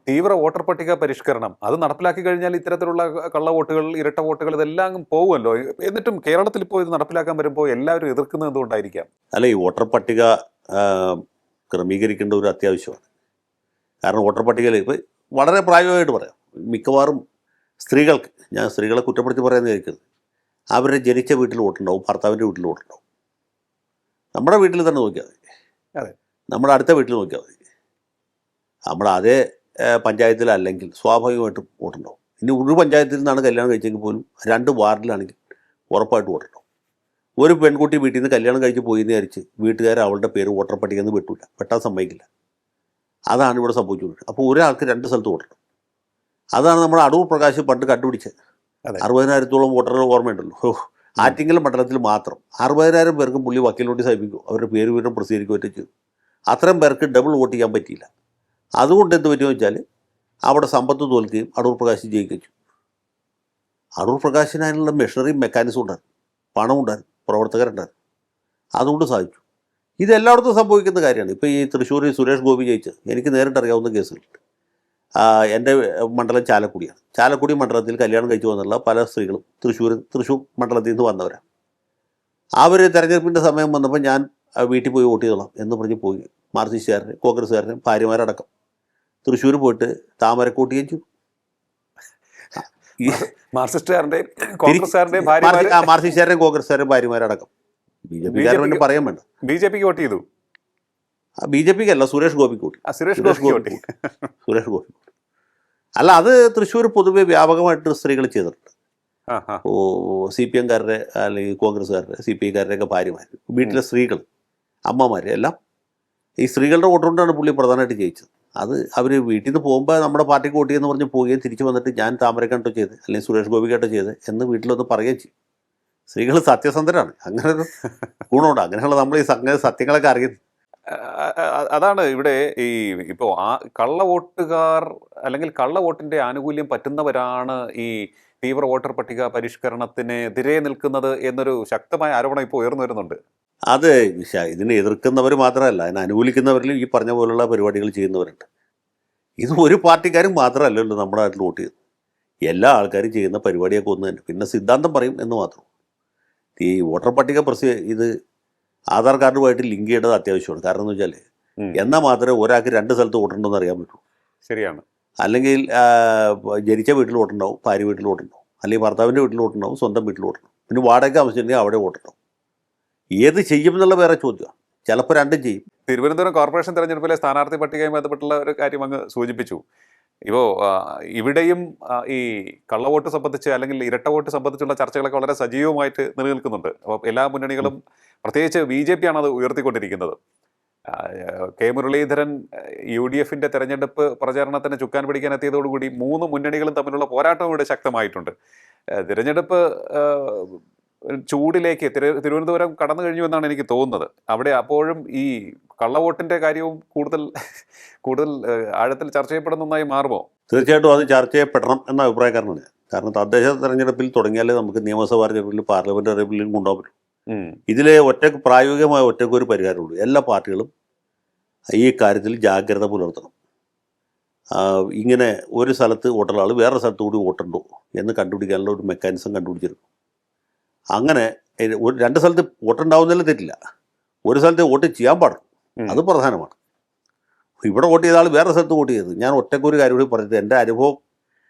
തീവ്ര വോട്ടർ പട്ടിക പരിഷ്കരണം അത് നടപ്പിലാക്കി കഴിഞ്ഞാൽ ഇത്തരത്തിലുള്ള കള്ള വോട്ടുകൾ, ഇരട്ട വോട്ടുകൾ ഇതെല്ലാം പോകുമല്ലോ. എന്നിട്ടും കേരളത്തിൽ ഇപ്പോൾ ഇത് നടപ്പിലാക്കാൻ വരുമ്പോൾ എല്ലാവരും എതിർക്കുന്നത് എന്തുകൊണ്ടായിരിക്കാം? അല്ല, ഈ വോട്ടർ പട്ടിക ക്രമീകരിക്കേണ്ട ഒരു അത്യാവശ്യമാണ്. കാരണം വോട്ടർ പട്ടികയിൽ ഇപ്പോൾ വളരെ പ്രായോഗികമായിട്ട് പറയാം, മിക്കവാറും സ്ത്രീകൾക്ക്, ഞാൻ സ്ത്രീകളെ കുറ്റപ്പെടുത്തി പറയാമെന്ന് വിചാരിക്കരുത്, അവരുടെ ജനിച്ച വീട്ടിൽ വോട്ടുണ്ടാവും, ഭർത്താവിൻ്റെ വീട്ടിൽ വോട്ടുണ്ടാവും. നമ്മുടെ വീട്ടിൽ തന്നെ നോക്കിയാൽ മതി, അതെ, നമ്മുടെ അടുത്ത വീട്ടിൽ നോക്കിയാൽ മതി. നമ്മുടെ അതേ പഞ്ചായത്തിലല്ലെങ്കിൽ സ്വാഭാവികമായിട്ടും വോട്ടുണ്ടാവും. ഇനി ഒരു പഞ്ചായത്തിൽ നിന്നാണ് കല്യാണം കഴിച്ചെങ്കിൽ പോലും 2 വാർഡിലാണെങ്കിൽ ഉറപ്പായിട്ട് വോട്ടുണ്ടാവും. ഒരു പെൺകുട്ടി വീട്ടിൽ നിന്ന് കല്യാണം കഴിച്ച് പോയി എന്ന് വിചാരിച്ച് വീട്ടുകാർ അവളുടെ പേര് വോട്ടർ പട്ടികയിൽ നിന്ന് വെട്ടില്ല, വെട്ടാൻ സമ്മതിക്കില്ല. അതാണ് ഇവിടെ സംഭവിച്ചുകൊണ്ടിരിക്കുന്നത്. അപ്പോൾ ഒരാൾക്ക് 2 സ്ഥലത്ത് വോട്ടുണ്ടാവും. അതാണ് നമ്മുടെ അടൂർ പ്രകാശ് പണ്ട് കണ്ടുപിടിച്ചത്. 60,000-ഓളം വോട്ടറുകൾ ഓർമ്മയുണ്ടല്ലോ. ആറ്റിങ്ങൽ മണ്ഡലത്തിൽ മാത്രം 60,000 പേർക്ക് പുള്ളി വക്കീൽ നോട്ടീസ് അയപ്പിക്കും, അവരുടെ പേര് വീണ്ടും പ്രസിദ്ധീകരിക്കുകയൊക്കെ ചെയ്തു. അത്രയും പേർക്ക് ഡബിൾ വോട്ട് ചെയ്യാൻ പറ്റിയില്ല. അതുകൊണ്ട് എന്ത് പറ്റുമെന്ന് വെച്ചാൽ അവിടെ സമ്പത്ത് തോൽക്കുകയും അടൂർ പ്രകാശ് ജയിക്കുകയും ചെയ്തു. അടൂർ പ്രകാശിന് അതിനുള്ള മെഷീനറി മെക്കാനിസം ഉണ്ടായിരുന്നു, പണം ഉണ്ടായിരുന്നു, പ്രവർത്തകരുണ്ടായിരുന്നു. അതുകൊണ്ട് സാധിച്ചു. ഇതെല്ലായിടത്തും സംഭവിക്കുന്ന കാര്യമാണ്. ഇപ്പോൾ ഈ തൃശ്ശൂരിൽ സുരേഷ് ഗോപി ജയിച്ചത് എനിക്ക് നേരിട്ടറിയാവുന്ന കേസുകളുണ്ട്. എൻ്റെ മണ്ഡലം ചാലക്കുടിയാണ്. ചാലക്കുടി മണ്ഡലത്തിൽ കല്യാണം കഴിച്ചു വന്നുള്ള പല സ്ത്രീകളും തൃശ്ശൂർ മണ്ഡലത്തിൽ നിന്ന് വന്നവരാണ്. അവർ തെരഞ്ഞെടുപ്പിൻ്റെ സമയം വന്നപ്പോൾ ഞാൻ വീട്ടിൽ പോയി വോട്ട് ചെയ്തോളാം എന്ന് പറഞ്ഞ് പോയി. മാർക്സിസ്റ്റുകാരനെ, കോൺഗ്രസ്സുകാരനെ, ഭാര്യമാരടക്കം തൃശ്ശൂർ പോയിട്ട് താമരക്കോട്ടുകയും ചെയ്തു. മാർക്സിസ്റ്റുകാരൻ്റെയും കോൺഗ്രസ്സുകാരൻ്റെയും ഭാര്യമാരടക്കം. BJP-കാരൻ പറയാൻ വേണ്ട, BJP-ക്ക് വോട്ട് ചെയ്തു. BJP-ക്ക് അല്ല, സുരേഷ് ഗോപിക്ക് കൂട്ടി. സുരേഷ് ഗോപി അല്ല, അത് തൃശ്ശൂർ പൊതുവെ വ്യാപകമായിട്ട് സ്ത്രീകൾ ചെയ്തിട്ടുണ്ട്. CPM-കാരുടെ അല്ലെങ്കിൽ കോൺഗ്രസ്സുകാരുടെ, CPI-കാരുടെയൊക്കെ ഭാര്യമാർ, വീട്ടിലെ സ്ത്രീകൾ, അമ്മമാർ എല്ലാം ഈ സ്ത്രീകളുടെ വോട്ട് കൊണ്ടാണ് പുള്ളി പ്രധാനമായിട്ട് ജയിച്ചത്. അത് അവർ വീട്ടിൽ നിന്ന് പോകുമ്പോൾ നമ്മുടെ പാർട്ടിക്ക് വോട്ട് ചെയ്യുമെന്ന് പറഞ്ഞ് പോവുകയും തിരിച്ച് വന്നിട്ട് ഞാൻ താമരക്കാട്ടോ ചെയ്ത് അല്ലെങ്കിൽ സുരേഷ് ഗോപിക്കാട്ടോ ചെയ്ത് എന്ന് വീട്ടിലൊന്ന് പറയുകയും ചെയ്യും. സ്ത്രീകൾ സത്യസന്ധരാണ്, അങ്ങനെ ഒരു ഗുണമുണ്ട്. അങ്ങനെയുള്ള നമ്മൾ ഈ സത്യങ്ങളൊക്കെ അറിയുന്നത്. അതാണ് ഇവിടെ ഈ ഇപ്പോൾ ആ കള്ള വോട്ടുകാർ അല്ലെങ്കിൽ കള്ള വോട്ടിൻ്റെ ആനുകൂല്യം പറ്റുന്നവരാണ് ഈ തീവ്ര വോട്ടർ പട്ടിക പരിഷ്കരണത്തിനെതിരെ നിൽക്കുന്നത് എന്നൊരു ശക്തമായ ആരോപണം ഇപ്പോൾ ഉയർന്നു വരുന്നുണ്ട്. അത് ഇതിനെ എതിർക്കുന്നവർ മാത്രമല്ല, അതിനെ അനുകൂലിക്കുന്നവരിലും ഈ പറഞ്ഞ പോലുള്ള പരിപാടികൾ ചെയ്യുന്നവരുണ്ട്. ഇത് ഒരു പാർട്ടിക്കാരും മാത്രമല്ലല്ലോ നമ്മുടെ നാട്ടിൽ വോട്ട് ചെയ്യുന്നത്. എല്ലാ ആൾക്കാരും ചെയ്യുന്ന പരിപാടിയൊക്കെ ഒന്ന് തന്നെ. പിന്നെ സിദ്ധാന്തം പറയും എന്ന് മാത്രം. ഈ വോട്ടർ പട്ടിക ഇത് ആധാർ കാർഡുമായിട്ട് ലിങ്ക് ചെയ്യേണ്ടത് അത്യാവശ്യമാണ്. കാരണം എന്ന് വെച്ചാൽ എന്നാൽ മാത്രമേ ഒരാൾക്ക് 2 സ്ഥലത്ത് വോട്ടുണ്ടെന്ന് അറിയാൻ പറ്റൂ. ശരിയാണ്. അല്ലെങ്കിൽ ജനിച്ച വീട്ടിൽ വോട്ടുണ്ടാവും, ഭാര്യ വീട്ടിൽ വോട്ടുണ്ടാവും, അല്ലെങ്കിൽ ഭർത്താവിൻ്റെ വീട്ടിൽ വോട്ടുണ്ടാവും, സ്വന്തം വീട്ടിൽ വോട്ടുണ്ടാവും, പിന്നെ വാടക താമസിച്ചിട്ടുണ്ടെങ്കിൽ അവിടെ വോട്ടുണ്ടാവും. ഏത് ചെയ്യും എന്നുള്ള വേറെ ചോദ്യമാണ്. ചിലപ്പോൾ രണ്ടും ചെയ്യും. തിരുവനന്തപുരം കോർപ്പറേഷൻ തെരഞ്ഞെടുപ്പിലെ സ്ഥാനാർത്ഥി പട്ടികയുമായി ബന്ധപ്പെട്ടുള്ള ഒരു കാര്യം അങ്ങ് സൂചിപ്പിച്ചു. ഇപ്പോൾ ഇവിടെയും ഈ കള്ളവോട്ട് സംബന്ധിച്ച് അല്ലെങ്കിൽ ഇരട്ട വോട്ട് സംബന്ധിച്ചുള്ള ചർച്ചകളൊക്കെ വളരെ സജീവമായിട്ട് നിലനിൽക്കുന്നുണ്ട്. അപ്പോൾ എല്ലാ മുന്നണികളും, പ്രത്യേകിച്ച് BJP ആണ് അത് ഉയർത്തിക്കൊണ്ടിരിക്കുന്നത്. കെ മുരളീധരൻ UDF-ന്റെ തെരഞ്ഞെടുപ്പ് പ്രചാരണത്തിന് ചുക്കാൻ പിടിക്കാൻ എത്തിയതോടുകൂടി 3 മുന്നണികളും തമ്മിലുള്ള പോരാട്ടം ഇവിടെ ശക്തമായിട്ടുണ്ട്. തിരഞ്ഞെടുപ്പ് ചൂടിലേക്ക് തിരുവനന്തപുരം കടന്നു കഴിഞ്ഞു എന്നാണ് എനിക്ക് തോന്നുന്നത്. അവിടെ അപ്പോഴും ഈ കള്ളവോട്ടിന്റെ കാര്യവും കൂടുതൽ ആഴത്തിൽ ചർച്ച ചെയ്യപ്പെടുന്ന ഒന്നായി മാറുമോ? തീർച്ചയായിട്ടും അത് ചർച്ച ചെയ്യപ്പെടണം എന്ന അഭിപ്രായക്കാരനാണ് ഞാൻ. കാരണം തദ്ദേശ തെരഞ്ഞെടുപ്പിൽ തുടങ്ങിയാലേ നമുക്ക് നിയമസഭാ തെരഞ്ഞെടുപ്പിൽ പാർലമെന്റ് തെരഞ്ഞെടുപ്പിലും കൊണ്ടുപോകാൻ പറ്റും. ഇതിലെ പ്രായോഗികമായ ഒറ്റയ്ക്കൊരു പരിഹാരമുള്ളൂ. എല്ലാ പാർട്ടികളും ഈ കാര്യത്തിൽ ജാഗ്രത പുലർത്തണം. ഇങ്ങനെ ഒരു സ്ഥലത്ത് വോട്ടുള്ള ആൾ വേറെ സ്ഥലത്ത് കൂടി വോട്ടുണ്ടോ എന്ന് കണ്ടുപിടിക്കാനുള്ള ഒരു മെക്കാനിസം കണ്ടുപിടിച്ചിരുന്നു. അങ്ങനെ രണ്ട് സ്ഥലത്ത് വോട്ടുണ്ടാവുന്നതിൽ തെറ്റില്ല, ഒരു സ്ഥലത്ത് വോട്ട് ചെയ്യാൻ പാടും, അത് പ്രധാനമാണ്. ഇവിടെ വോട്ട് ചെയ്ത ആൾ വേറെ സ്ഥലത്ത് വോട്ട് ചെയ്തത്. ഞാൻ ഒറ്റയ്ക്കൊരു കാര്യം കൂടി പറഞ്ഞത്, എൻ്റെ അനുഭവം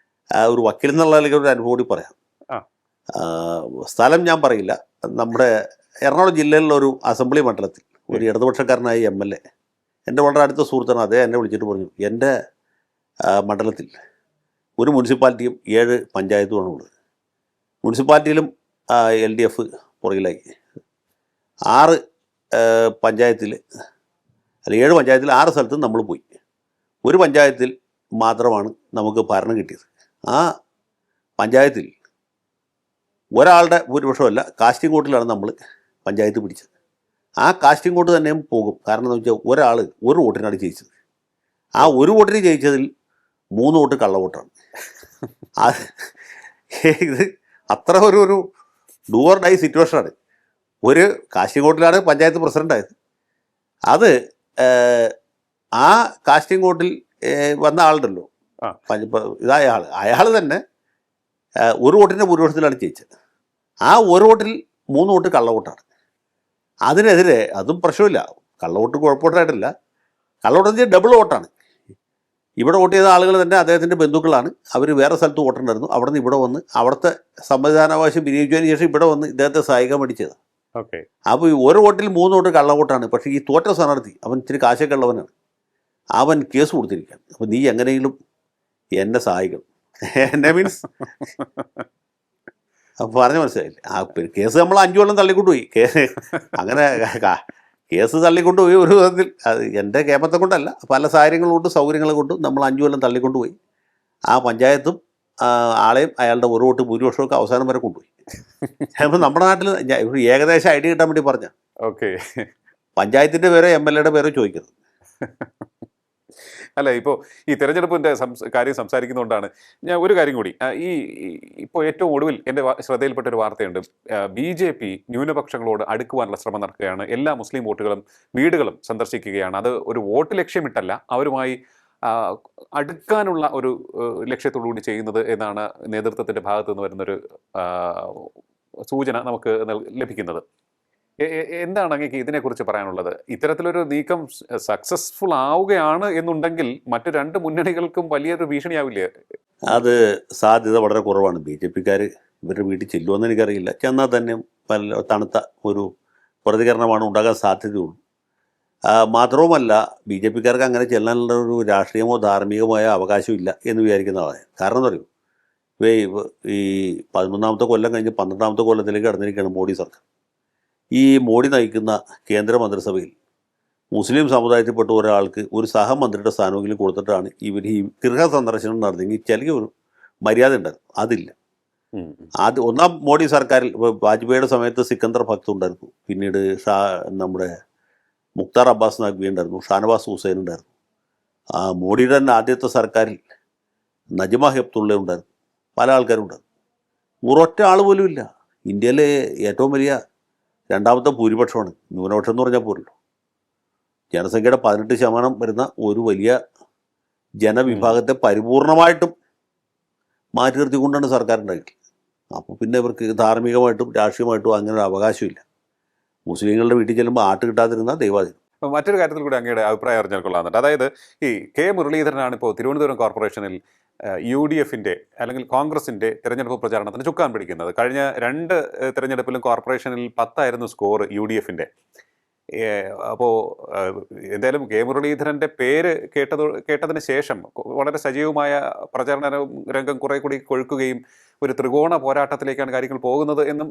ഒരു വക്കീൽ എന്നുള്ള ഒരു അനുഭവം കൂടി പറയാം. സ്ഥലം ഞാൻ പറയില്ല. നമ്മുടെ എറണാകുളം ജില്ലയിലുള്ള ഒരു അസംബ്ലി മണ്ഡലത്തിൽ ഒരു ഇടതുപക്ഷക്കാരനായ MLA, എൻ്റെ വളരെ അടുത്ത സുഹൃത്താണ്, അതേ എന്നെ വിളിച്ചിട്ട് പറഞ്ഞു, എൻ്റെ മണ്ഡലത്തിൽ ഒരു മുനിസിപ്പാലിറ്റിയും 7 പഞ്ചായത്തുമാണ് ഉള്ളത്. മുനിസിപ്പാലിറ്റിയിലും LDF പുറകിലായി. 6 പഞ്ചായത്തിൽ അല്ല 7 പഞ്ചായത്തിൽ 6 സ്ഥലത്തും നമ്മൾ പോയി. ഒരു പഞ്ചായത്തിൽ മാത്രമാണ് നമുക്ക് ഭരണം കിട്ടിയത്. ആ പഞ്ചായത്തിൽ ഒരാളുടെ ഭൂരിപക്ഷമല്ല, കാസ്റ്റിംഗ് വോട്ടിലാണ് നമ്മൾ പഞ്ചായത്ത് പിടിച്ചത്. ആ കാസ്റ്റിംഗ് വോട്ട് തന്നെയും പോകും. കാരണം എന്ന് വെച്ചാൽ ഒരാൾ ഒരു വോട്ടിനാണ് ജയിച്ചത്. ആ ഒരു വോട്ടിന് ജയിച്ചതിൽ 3 വോട്ട് കള്ളവോട്ടാണ്. അത് ഇത് അത്ര ഒരു ഡു ഓർ ഡൈ സിറ്റുവേഷനാണ്. ഒരു കാസ്റ്റിംഗ് വോട്ടിലാണ് പഞ്ചായത്ത് പ്രസിഡൻ്റായത്. അത് ആ കാസ്റ്റിംഗ് വോട്ടിൽ വന്ന ആളുണ്ടല്ലോ, ഇതായ അയാൾ തന്നെ ഒരു വോട്ടിൻ്റെ ഭൂരിപക്ഷത്തിലാണ് ജയിച്ചത്. ആ ഒരു വോട്ടിൽ 3 വോട്ട് കള്ളവോട്ടാണ്. അതിനെതിരെ അതും പ്രശ്നമില്ല, കള്ളവോട്ട് കുഴപ്പമില്ലായിട്ടില്ല. കള്ളവോട്ട് വെച്ചാൽ ഡബിൾ വോട്ടാണ്. ഇവിടെ വോട്ട് ചെയ്ത ആളുകൾ തന്നെ അദ്ദേഹത്തിൻ്റെ ബന്ധുക്കളാണ്. അവർ വേറെ സ്ഥലത്ത് വോട്ടുണ്ടായിരുന്നു, അവിടെ നിന്ന് ഇവിടെ വന്ന് അവിടുത്തെ സമ്മതിദാനാവകാശം വിനിയോഗിച്ചതിന് ശേഷം ഇവിടെ വന്ന് ഇദ്ദേഹത്തെ സഹായിക്കാൻ വേണ്ടി ചെയ്തത്. അപ്പോൾ ഈ ഒരു വോട്ടിൽ 3 വോട്ട് കള്ളവോട്ടാണ്. പക്ഷേ ഈ തോറ്റ സ്ഥാനാർത്ഥി അവൻ ഇത്തിരി കാശൊക്കെ ഉള്ളവനാണ്, അവൻ കേസ് കൊടുത്തിരിക്കുകയാണ്. അപ്പോൾ നീ എങ്ങനെയെങ്കിലും എന്നെ സഹായിക്കണം, എന്നെ മീൻസ് അപ്പോൾ പറഞ്ഞ് മനസ്സിലായില്ലേ. ആ കേസ് നമ്മൾ 5 കൊല്ലം തള്ളിക്കൊണ്ടുപോയി. അങ്ങനെ കേസ് തള്ളിക്കൊണ്ടുപോയി ഒരു വിധത്തിൽ. അത് എൻ്റെ കേമത്തെ കൊണ്ടല്ല, പല സാഹചര്യങ്ങൾ കൊണ്ടും സൗകര്യങ്ങൾ കൊണ്ടും നമ്മൾ 5 കൊല്ലം തള്ളിക്കൊണ്ടുപോയി. ആ പഞ്ചായത്തും ആളെയും അയാളുടെ ഒരു വോട്ട് ഭൂരിപക്ഷമൊക്കെ അവസാനം വരെ കൊണ്ടുപോയി. അപ്പോൾ നമ്മുടെ നാട്ടിൽ ഒരു ഏകദേശം ഐഡിയ കിട്ടാൻ വേണ്ടി പറഞ്ഞ പഞ്ചായത്തിൻ്റെ പേരോ MLA-യുടെ പേരോ ചോദിക്കരുത്. അല്ല, ഇപ്പോൾ ഈ തെരഞ്ഞെടുപ്പിൻ്റെ കാര്യം സംസാരിക്കുന്നതുകൊണ്ടാണ് ഞാൻ ഒരു കാര്യം കൂടി. ഇപ്പോൾ ഏറ്റവും ഒടുവിൽ എൻ്റെ ശ്രദ്ധയിൽപ്പെട്ട ഒരു വാർത്തയുണ്ട്. BJP ന്യൂനപക്ഷങ്ങളോട് അടുക്കുവാനുള്ള ശ്രമം നടക്കുകയാണ്. എല്ലാ മുസ്ലിം വീടുകളും സന്ദർശിക്കുകയാണ്. അത് ഒരു വോട്ട് ലക്ഷ്യമിട്ടല്ല, അവരുമായി അടുക്കാനുള്ള ഒരു ലക്ഷ്യത്തോടു കൂടി ചെയ്യുന്നത് എന്നാണ് നേതൃത്വത്തിൻ്റെ ഭാഗത്തു നിന്ന് വരുന്നൊരു സൂചന നമുക്ക് ലഭിക്കുന്നത്. എന്താണ് അങ്ങേക്ക് ഇതിനെക്കുറിച്ച് പറയാനുള്ളത്? ഇത്തരത്തിലൊരു നീക്കം സക്സസ്ഫുൾ ആവുകയാണ് എന്നുണ്ടെങ്കിൽ മറ്റു 2 മുന്നണികൾക്കും വലിയൊരു ഭീഷണിയാവില്ലേ? അത് സാധ്യത വളരെ കുറവാണ്. BJP-ക്കാർ ഇവരുടെ വീട്ടിൽ ചെല്ലുമെന്ന് എനിക്കറിയില്ല. ചെന്നാൽ തന്നെ പല തണുത്ത ഒരു പ്രതികരണമാണ് ഉണ്ടാകാൻ സാധ്യതയുള്ളൂ. മാത്രവുമല്ല, BJP-ക്കാർക്ക് അങ്ങനെ ചെല്ലാനുള്ള ഒരു രാഷ്ട്രീയമോ ധാർമ്മികമായ അവകാശമില്ല എന്ന് വിചാരിക്കുന്ന ആളാണ്. കാരണം എന്താ പറയുക, ഈ 11ാമത്തെ കൊല്ലം കഴിഞ്ഞ് 12ാമത്തെ കൊല്ലത്തിലേക്ക് കടന്നിരിക്കുകയാണ് മോഡി സർക്കാർ. ഈ മോഡി നയിക്കുന്ന കേന്ദ്ര മന്ത്രിസഭയിൽ മുസ്ലിം സമുദായത്തിൽപ്പെട്ട ഒരാൾക്ക് ഒരു സഹമന്ത്രിയുടെ സ്ഥാനമെങ്കിലും കൊടുത്തിട്ടാണ് ഇവർ ഈ ഗൃഹ സന്ദർശനം നടത്തിയെങ്കിൽ ചില ഒരു മര്യാദ ഉണ്ടായിരുന്നു. അതില്ല. ഒന്നാം മോഡി സർക്കാരിൽ വാജ്പേയിയുടെ സമയത്ത് സിക്കന്ദർ ഭക്ത് ഉണ്ടായിരുന്നു, പിന്നീട് നമ്മുടെ മുക്താർ അബ്ബാസ് നഖ്വി ഉണ്ടായിരുന്നു, ഷാനവാസ് ഹുസൈൻ ഉണ്ടായിരുന്നു. മോഡിയുടെ തന്നെ ആദ്യത്തെ സർക്കാരിൽ നജ്മ ഹെപ്തുള്ള ഉണ്ടായിരുന്നു, പല ആൾക്കാരും ഉണ്ടായിരുന്നു. ഒരൊറ്റ ആൾ പോലും ഇല്ല. ഇന്ത്യയിലെ ഏറ്റവും വലിയ 2ാമത്തെ ഭൂരിപക്ഷമാണ്. ന്യൂനപക്ഷം എന്ന് പറഞ്ഞാൽ പോരല്ലോ, ജനസംഖ്യയുടെ 18% വരുന്ന ഒരു വലിയ ജനവിഭാഗത്തെ പരിപൂർണമായിട്ടും മാറ്റി നിർത്തിക്കൊണ്ടാണ് സർക്കാർ ഉണ്ടായിട്ടുള്ളത്. അപ്പോൾ പിന്നെ ഇവർക്ക് ധാർമ്മികമായിട്ടും രാഷ്ട്രീയമായിട്ടും അങ്ങനെ ഒരു അവകാശമില്ല. മുസ്ലിങ്ങളുടെ വീട്ടിൽ ചെല്ലുമ്പോൾ ആട്ട് കിട്ടാതിരുന്നാൽ ദൈവാധീനം. മറ്റൊരു കാര്യത്തിൽ കൂടി അങ്ങയുടെ അഭിപ്രായം അറിഞ്ഞാൽ കൊള്ളാമെന്നുണ്ട്. അതായത് ഈ കെ മുരളീധരനാണ് ഇപ്പോൾ തിരുവനന്തപുരം കോർപ്പറേഷനിൽ UDFിൻ്റെ അല്ലെങ്കിൽ കോൺഗ്രസിൻ്റെ തിരഞ്ഞെടുപ്പ് പ്രചാരണത്തിന് ചുക്കാൻ പിടിക്കുന്നത്. കഴിഞ്ഞ 2 തിരഞ്ഞെടുപ്പിലും കോർപ്പറേഷനിൽ 10 സ്കോർ UDFിൻ്റെ. അപ്പോൾ എന്തായാലും കെ മുരളീധരൻ്റെ പേര് കേട്ടതിന് ശേഷം വളരെ സജീവമായ പ്രചാരണ രംഗം കുറെ കൂടി കൊഴുക്കുകയും ഒരു ത്രികോണ പോരാട്ടത്തിലേക്കാണ് കാര്യങ്ങൾ പോകുന്നത് എന്നും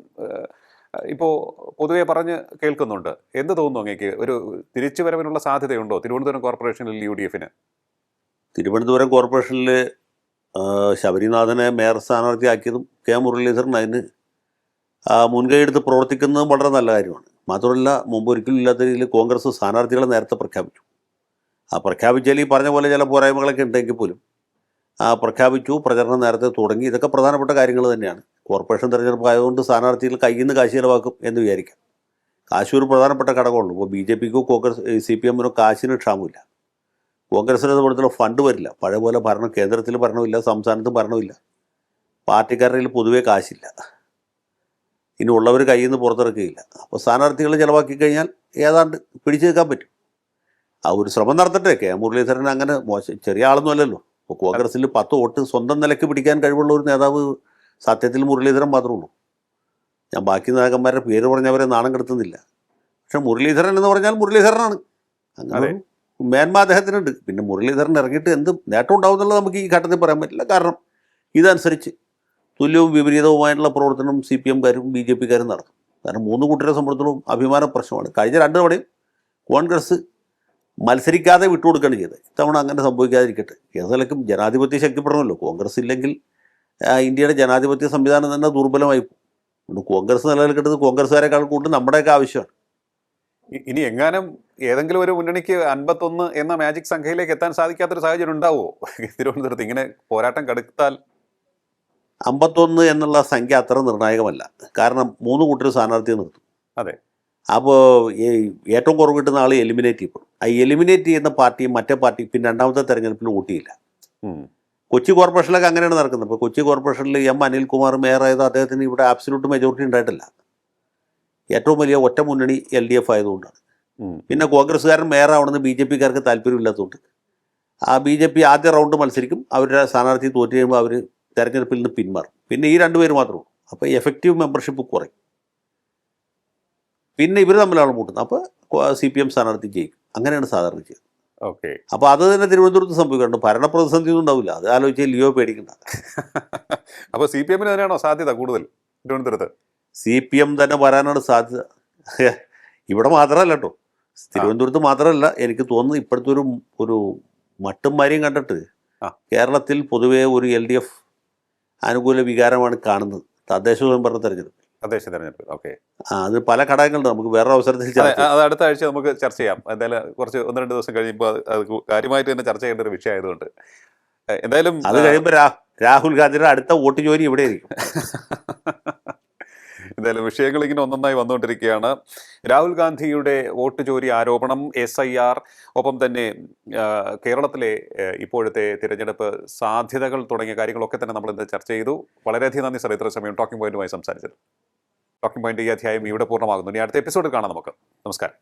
ഇപ്പോൾ പൊതുവെ പറഞ്ഞ് കേൾക്കുന്നുണ്ട്. എന്ത് തോന്നുന്നു അങ്ങേക്ക്? ഒരു തിരിച്ചുവരവിനുള്ള സാധ്യതയുണ്ടോ തിരുവനന്തപുരം കോർപ്പറേഷനിൽ UDFിന്? തിരുവനന്തപുരം കോർപ്പറേഷനിൽ ശബരിനാഥനെ മേയർ സ്ഥാനാർത്ഥിയാക്കിയതും കെ മുരളീധരൻ അതിന് മുൻകൈ എടുത്ത് പ്രവർത്തിക്കുന്നതും വളരെ നല്ല കാര്യമാണ്. മാത്രമല്ല, മുമ്പ് ഒരിക്കലും ഇല്ലാത്ത രീതിയിൽ കോൺഗ്രസ് സ്ഥാനാർത്ഥികളെ നേരത്തെ പ്രഖ്യാപിച്ചു. പ്രഖ്യാപിച്ചാൽ ഈ പറഞ്ഞ പോലെ ചില പോരായ്മകളൊക്കെ ഉണ്ടെങ്കിൽ പോലും പ്രഖ്യാപിച്ചു, പ്രചരണം നേരത്തെ തുടങ്ങി. ഇതൊക്കെ പ്രധാനപ്പെട്ട കാര്യങ്ങൾ തന്നെയാണ്. കോർപ്പറേഷൻ തിരഞ്ഞെടുപ്പ് ആയതുകൊണ്ട് സ്ഥാനാർത്ഥികൾ കയ്യിൽ നിന്ന് കാശ് ചിലവാക്കും എന്ന് വിചാരിക്കാം. കാശ് ഒരു പ്രധാനപ്പെട്ട ഘടകമുള്ളൂ. ഇപ്പോൾ BJPക്കോ കോൺഗ്രസ് CPMനോ കാശിന് ക്ഷാമമില്ല. കോൺഗ്രസിന് ഇതുപോലത്തെ ഫണ്ട് വരില്ല. പഴയ പോലെ ഭരണം, കേന്ദ്രത്തിൽ ഭരണമില്ല, സംസ്ഥാനത്തും ഭരണമില്ല. പാർട്ടിക്കാരുടെ പൊതുവേ കാശില്ല. ഇനി ഉള്ളവർ കയ്യിൽ നിന്ന് പുറത്തിറക്കുകയില്ല. അപ്പോൾ സ്ഥാനാർത്ഥികൾ ചിലവാക്കി കഴിഞ്ഞാൽ ഏതാണ്ട് പിടിച്ചു നിൽക്കാൻ പറ്റും. ഒരു ശ്രമം നടത്തട്ടെ. കെ മുരളീധരൻ അങ്ങനെ ചെറിയ ആളൊന്നും അല്ലല്ലോ. ഇപ്പോൾ കോൺഗ്രസിൽ 10 വോട്ട് സ്വന്തം നിലയ്ക്ക് പിടിക്കാൻ കഴിവുള്ള ഒരു നേതാവ് സത്യത്തിൽ മുരളീധരൻ മാത്രമേ ഉള്ളൂ. ഞാൻ ബാക്കി നേതാക്കന്മാരുടെ പേര് പറഞ്ഞവരെ നാണം കെടുത്തുന്നില്ല. പക്ഷെ മുരളീധരൻ എന്ന് പറഞ്ഞാൽ മുരളീധരനാണ്. അങ്ങനെ മേന്മ അദ്ദേഹത്തിനുണ്ട്. പിന്നെ മുരളീധരൻ ഇറങ്ങിയിട്ട് എന്ത് നേട്ടം ഉണ്ടാവും എന്നുള്ളത് നമുക്ക് ഈ ഘട്ടത്തിൽ പറയാൻ പറ്റില്ല. കാരണം ഇതനുസരിച്ച് തുല്യവും വിപരീതവുമായിട്ടുള്ള പ്രവർത്തനം CPMകാരും BJPക്കാരും നടത്തും. കാരണം 3 കൂട്ടരെ സംബന്ധിച്ചിടത്തോളം അഭിമാന പ്രശ്നമാണ്. കഴിഞ്ഞ 2 തവണയും കോൺഗ്രസ് മത്സരിക്കാതെ വിട്ടുകൊടുക്കുകയാണ് ചെയ്തത്. ഇത്തവണ അങ്ങനെ സംഭവിക്കാതിരിക്കട്ടെ. ഏതായാലും ജനാധിപത്യം ശക്തിപ്പെടണമല്ലോ. കോൺഗ്രസ് ഇല്ലെങ്കിൽ ഇന്ത്യയുടെ ജനാധിപത്യ സംവിധാനം തന്നെ ദുർബലമായി പോകും. കോൺഗ്രസ് നിലനിൽക്കേണ്ടത് കോൺഗ്രസ്സുകാരെക്കാൾ കൂടുതൽ നമ്മുടെയൊക്കെ ആവശ്യമാണ്. ഇനി എങ്ങാനും ഏതെങ്കിലും ഒരു മുന്നണിക്ക് 51 എന്ന മാജിക് സംഖ്യയിലേക്ക് എത്താൻ സാധിക്കാത്തൊരു സാഹചര്യം ഉണ്ടാവുമോ തിരുവനന്തപുരത്ത് ഇങ്ങനെ പോരാട്ടം കടുത്താൽ? 51 എന്നുള്ള സംഖ്യ അത്ര നിർണായകമല്ല. കാരണം 3 കൂട്ടർ സ്ഥാനാർത്ഥിയെ നിർത്തും. അതെ. അപ്പോൾ ഏറ്റവും കുറവ് കിട്ടുന്ന ആൾ എലിമിനേറ്റ് ചെയ്യപ്പെടും. എലിമിനേറ്റ് ചെയ്യുന്ന പാർട്ടി മറ്റേ പാർട്ടി പിന്നെ രണ്ടാമത്തെ തെരഞ്ഞെടുപ്പിൽ വോട്ട് ചെയ്യില്ല. കൊച്ചി കോർപ്പറേഷനിലൊക്കെ അങ്ങനെയാണ് നടക്കുന്നത്. ഇപ്പോൾ കൊച്ചി കോർപ്പറേഷനിൽ അനിൽകുമാർ മേയറായത് അദ്ദേഹത്തിന് ഇവിടെ ആബ്സല്യൂട്ട് മെജോറിറ്റി ഉണ്ടായിട്ടില്ല. ഏറ്റവും വലിയ ഒറ്റ മുന്നണി LDF ആയതുകൊണ്ടാണ്. പിന്നെ കോൺഗ്രസ്സുകാരൻ മേയറാവണമെന്ന് BJPക്കാർക്ക് താല്പര്യമില്ലാത്തതുകൊണ്ട് BJP ആദ്യ റൗണ്ട് മത്സരിക്കും. അവരുടെ സ്ഥാനാർത്ഥി തോറ്റു കഴിയുമ്പോൾ അവർ തെരഞ്ഞെടുപ്പിൽ നിന്ന് പിന്മാറും. പിന്നെ ഈ 2 പേര് മാത്രമേ ഉള്ളൂ. അപ്പോൾ എഫക്റ്റീവ് മെമ്പർഷിപ്പ് കുറയും. പിന്നെ ഇവർ തമ്മിലാണ് കൂട്ടുന്നത്. അപ്പോൾ CPM സ്ഥാനാർത്ഥി ജയിക്കും. അങ്ങനെയാണ് സാധാരണ ചെയ്യുന്നത്. ഓക്കെ. അപ്പോൾ അത് തന്നെ തിരുവനന്തപുരത്ത് സംഭവിക്കുന്നുണ്ട്. ഭരണപ്രതിസന്ധി ഒന്നും ഉണ്ടാവില്ല. അത് ആലോചിച്ചാൽ ലിയോ പേടിക്കണ്ട. അപ്പോൾ CPMന് തന്നെയാണോ സാധ്യത കൂടുതൽ തിരുവനന്തപുരത്ത്? CPM തന്നെ വരാനാണ് സാധ്യത. ഇവിടെ മാത്രമല്ല കേട്ടോ, തിരുവനന്തപുരത്ത് മാത്രമല്ല. എനിക്ക് തോന്നുന്നു ഇപ്പോഴത്തെ ഒരു മട്ടും മാരിയും കണ്ടിട്ട് കേരളത്തിൽ പൊതുവേ ഒരു LDF അനുകൂല വികാരമാണ് കാണുന്നത് തദ്ദേശ സ്വയംഭരണ തെരഞ്ഞെടുപ്പ്. ഓക്കെ. അത് പല ഘടകങ്ങളുണ്ട്. നമുക്ക് വേറെ അവസരത്തിൽ അത് അടുത്ത ആഴ്ച നമുക്ക് ചർച്ച ചെയ്യാം. എന്തായാലും കുറച്ച് 1-2 ദിവസം കഴിയുമ്പോൾ അത് കാര്യമായിട്ട് തന്നെ ചർച്ച ചെയ്യേണ്ട ഒരു വിഷയമായതുകൊണ്ട് എന്തായാലും അത് കഴിയുമ്പോൾ രാഹുൽ ഗാന്ധിയുടെ അടുത്ത വോട്ട് ജോലി ഇവിടെ ആയിരിക്കും. എന്തായാലും വിഷയങ്ങൾ ഇങ്ങനെ ഒന്നൊന്നായി വന്നുകൊണ്ടിരിക്കുകയാണ്. രാഹുൽ ഗാന്ധിയുടെ വോട്ട് ചോരി ആരോപണം, SIR, ഒപ്പം തന്നെ കേരളത്തിലെ ഇപ്പോഴത്തെ തിരഞ്ഞെടുപ്പ് സാധ്യതകൾ തുടങ്ങിയ കാര്യങ്ങളൊക്കെ തന്നെ നമ്മൾ ഇന്ന് ചർച്ച ചെയ്തു. വളരെയധികം നന്ദി സർ, ഇത്ര സമയം ടോക്കിംഗ് പോയിന്റുമായി സംസാരിച്ചത്. ടോക്കിംഗ് പോയിന്റ് ഈ അധ്യായം ഇവിടെ പൂർണ്ണമാകുന്നു. ഇനി അടുത്ത എപ്പിസോഡിൽ കാണാം നമുക്ക്. നമസ്കാരം.